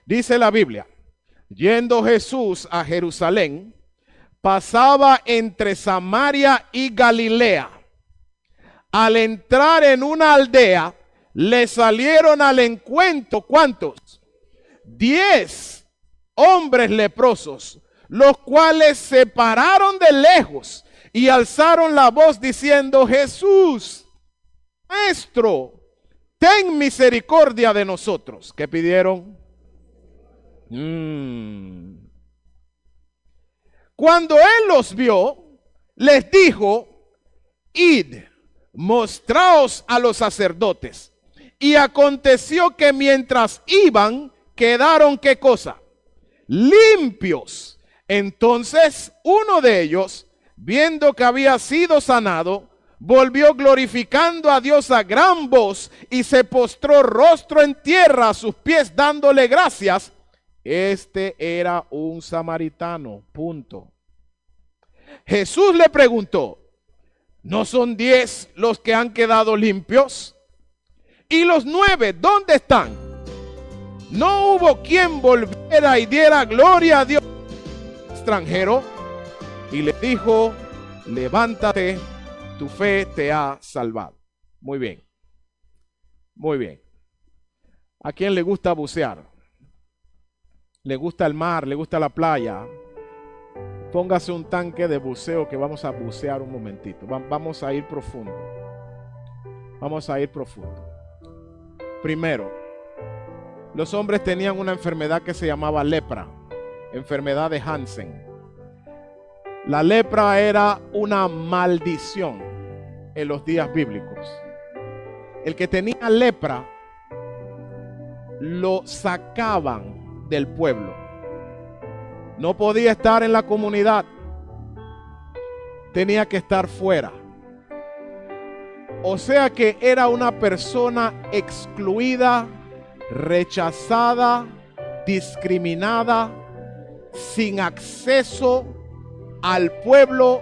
Dice la Biblia, yendo Jesús a Jerusalén, pasaba entre Samaria y Galilea. Al entrar en una aldea, le salieron al encuentro, ¿cuántos? 10 hombres leprosos, los cuales se pararon de lejos y alzaron la voz diciendo, Jesús, Maestro, ten misericordia de nosotros. ¿Qué pidieron? Cuando él los vio, les dijo, id, mostraos a los sacerdotes. Y aconteció que mientras iban, quedaron, ¿qué cosa? Limpios. Entonces uno de ellos, viendo que había sido sanado, volvió glorificando a Dios a gran voz y se postró rostro en tierra a sus pies dándole gracias. Este era un samaritano. Punto. Jesús le preguntó, ¿no son 10 los que han quedado limpios? ¿Y los 9 dónde están? No hubo quien volviera y diera gloria a Dios extranjero. Y le dijo, levántate, tu fe te ha salvado. Muy bien. Muy bien. ¿A quién le gusta bucear? ¿Le gusta el mar? ¿Le gusta la playa? Póngase un tanque de buceo que vamos a bucear un momentito. Vamos a ir profundo. Vamos a ir profundo. Primero, los hombres tenían una enfermedad que se llamaba lepra, enfermedad de Hansen. La lepra era una maldición en los días bíblicos. El que tenía lepra lo sacaban del pueblo. No podía estar en la comunidad. Tenía que estar fuera. O sea que era una persona excluida, rechazada, discriminada, sin acceso al pueblo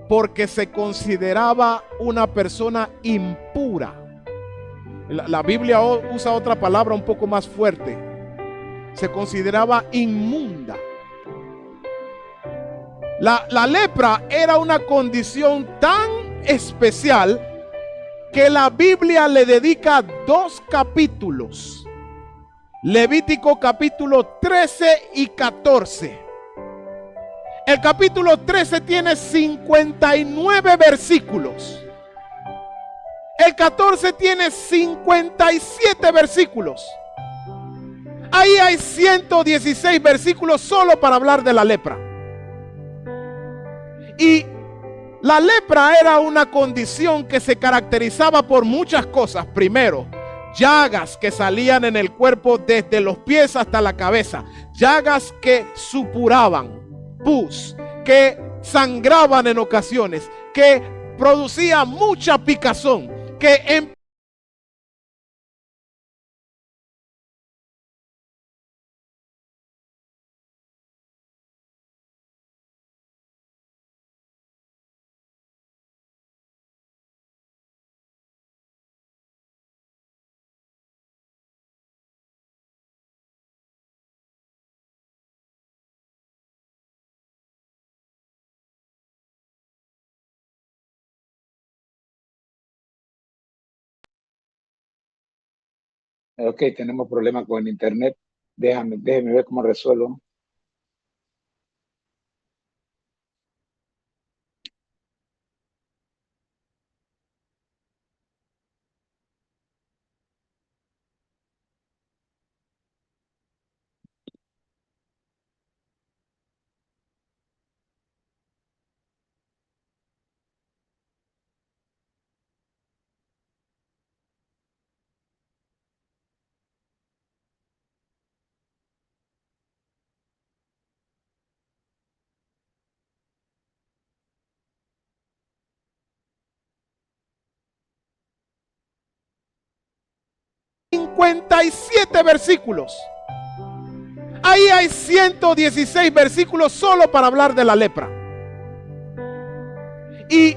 porque se consideraba una persona impura. La Biblia usa otra palabra un poco más fuerte. Se consideraba inmunda. La lepra era una condición tan especial que la Biblia le dedica 2 capítulos. Levítico capítulo 13 y 14. El capítulo 13 tiene 59 versículos. El 14 tiene 57 versículos. Ahí hay 116 versículos solo para hablar de la lepra. Y la lepra era una condición que se caracterizaba por muchas cosas. Primero, llagas que salían en el cuerpo desde los pies hasta la cabeza. Llagas que supuraban, pus, que sangraban en ocasiones, que producía mucha picazón, que Ok, tenemos problemas con el internet. Déjeme ver cómo resuelvo. hay 57 versículos. Ahí hay 116 versículos solo para hablar de la lepra. Y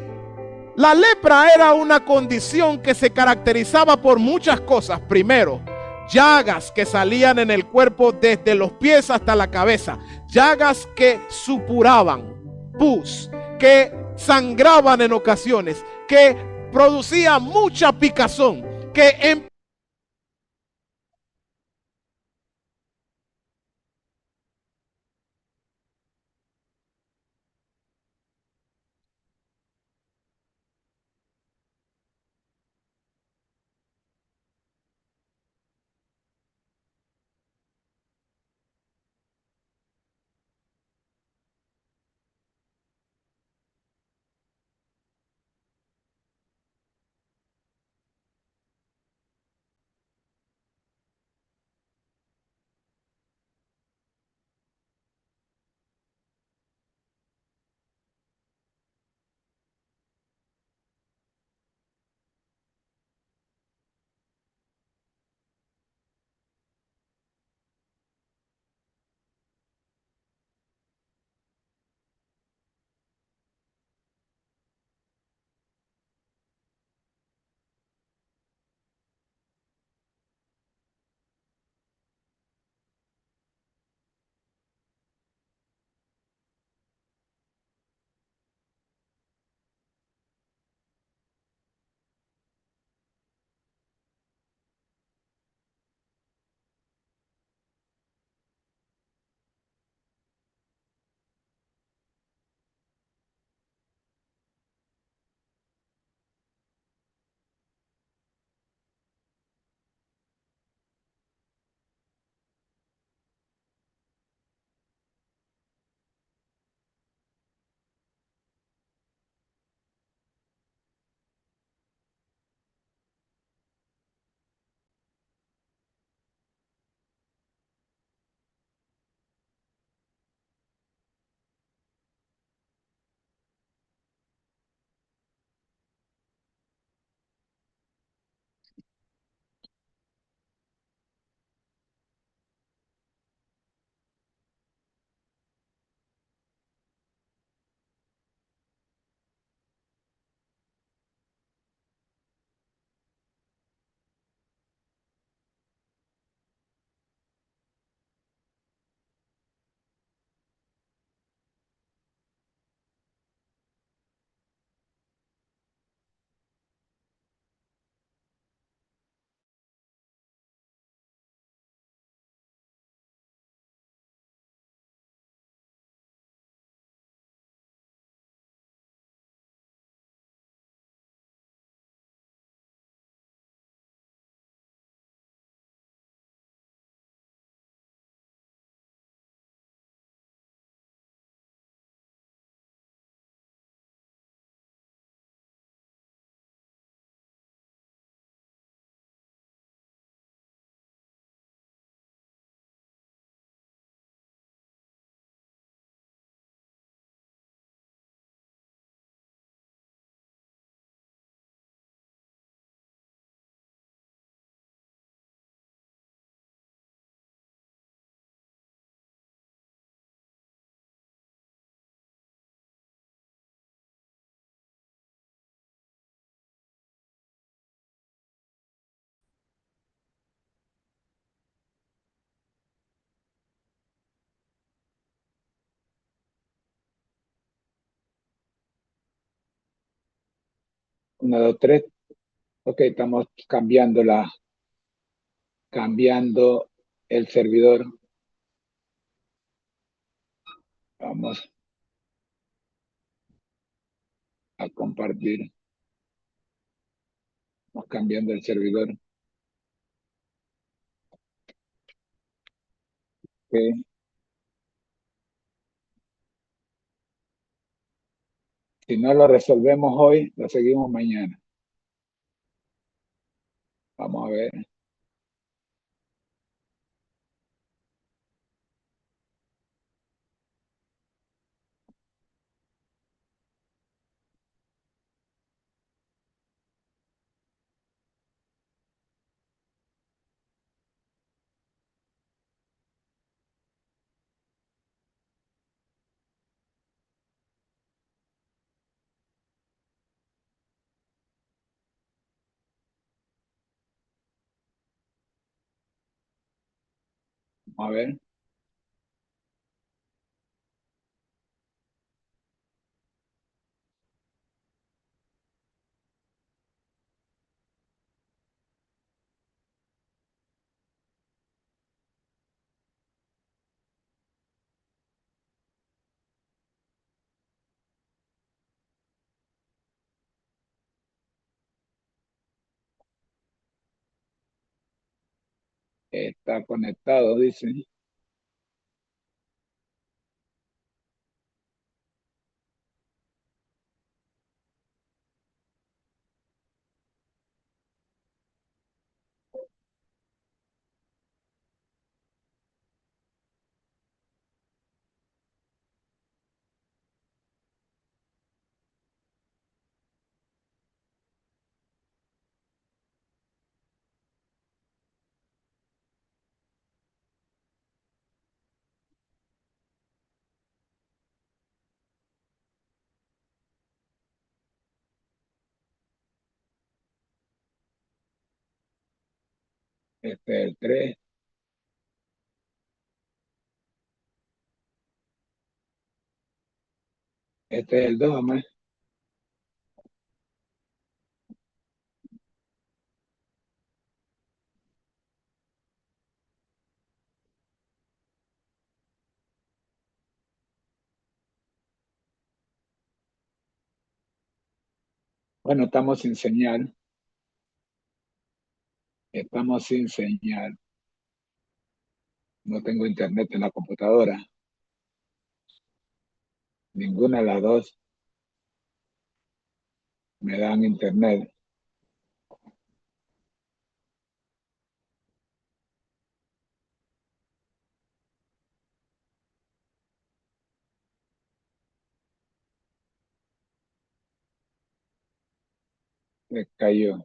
la lepra era una condición que se caracterizaba por muchas cosas. Primero, llagas que salían en el cuerpo desde los pies hasta la cabeza. Llagas que supuraban, pus, que sangraban en ocasiones, que producía mucha picazón, que 1, 2, 3. Ok, estamos cambiando el servidor. Vamos a compartir. Vamos cambiando el servidor. Okay. Si no lo resolvemos hoy, lo seguimos mañana. Vamos a ver. Vamos a ver. Está conectado, dice. Este es el 3. Este es el 2, más. Bueno, estamos sin señal. Estamos sin señal. No tengo internet en la computadora. Ninguna de las dos me dan internet. Me cayó.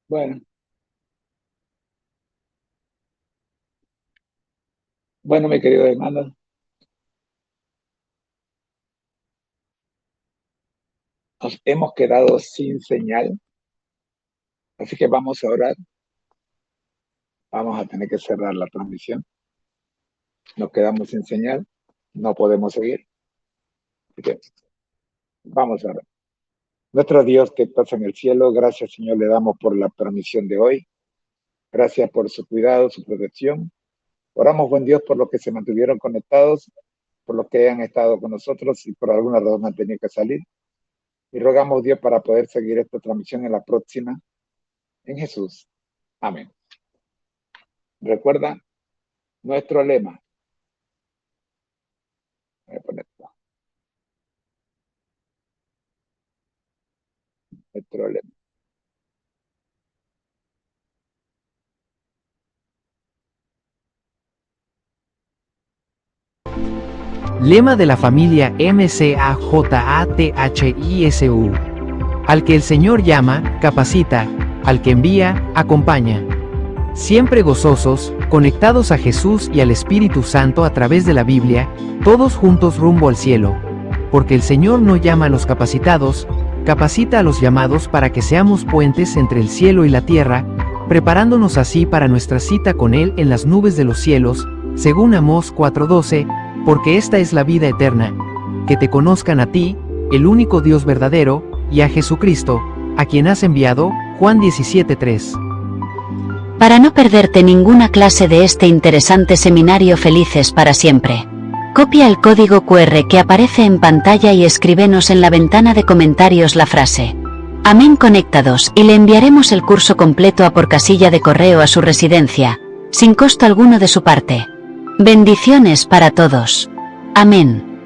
Bueno. Bueno, mi querido hermano. Nos hemos quedado sin señal. Así que vamos a orar. Vamos a tener que cerrar la transmisión. Nos quedamos sin señal. No podemos seguir. Así que vamos a orar. Nuestro Dios que estás en el cielo, gracias, Señor, le damos por la transmisión de hoy. Gracias por su cuidado, su protección. Oramos, buen Dios, por los que se mantuvieron conectados, por los que han estado con nosotros y por alguna razón han tenido que salir. Y rogamos, Dios, para poder seguir esta transmisión en la próxima. En Jesús. Amén. Recuerda nuestro lema. Voy a ponerlo. Nuestro lema. Lema de la familia MCAJATHISU. Al que el Señor llama, capacita, al que envía, acompaña. Siempre gozosos, conectados a Jesús y al Espíritu Santo a través de la Biblia, todos juntos rumbo al cielo. Porque el Señor no llama a los capacitados, capacita a los llamados para que seamos puentes entre el cielo y la tierra, preparándonos así para nuestra cita con Él en las nubes de los cielos, según Amós 4:12, porque esta es la vida eterna, que te conozcan a ti, el único Dios verdadero, y a Jesucristo, a quien has enviado, Juan 17:3. Para no perderte ninguna clase de este interesante seminario Felices para Siempre, copia el código QR que aparece en pantalla y escríbenos en la ventana de comentarios la frase Amén conectados y le enviaremos el curso completo a por casilla de correo a su residencia, sin costo alguno de su parte. Bendiciones para todos. Amén.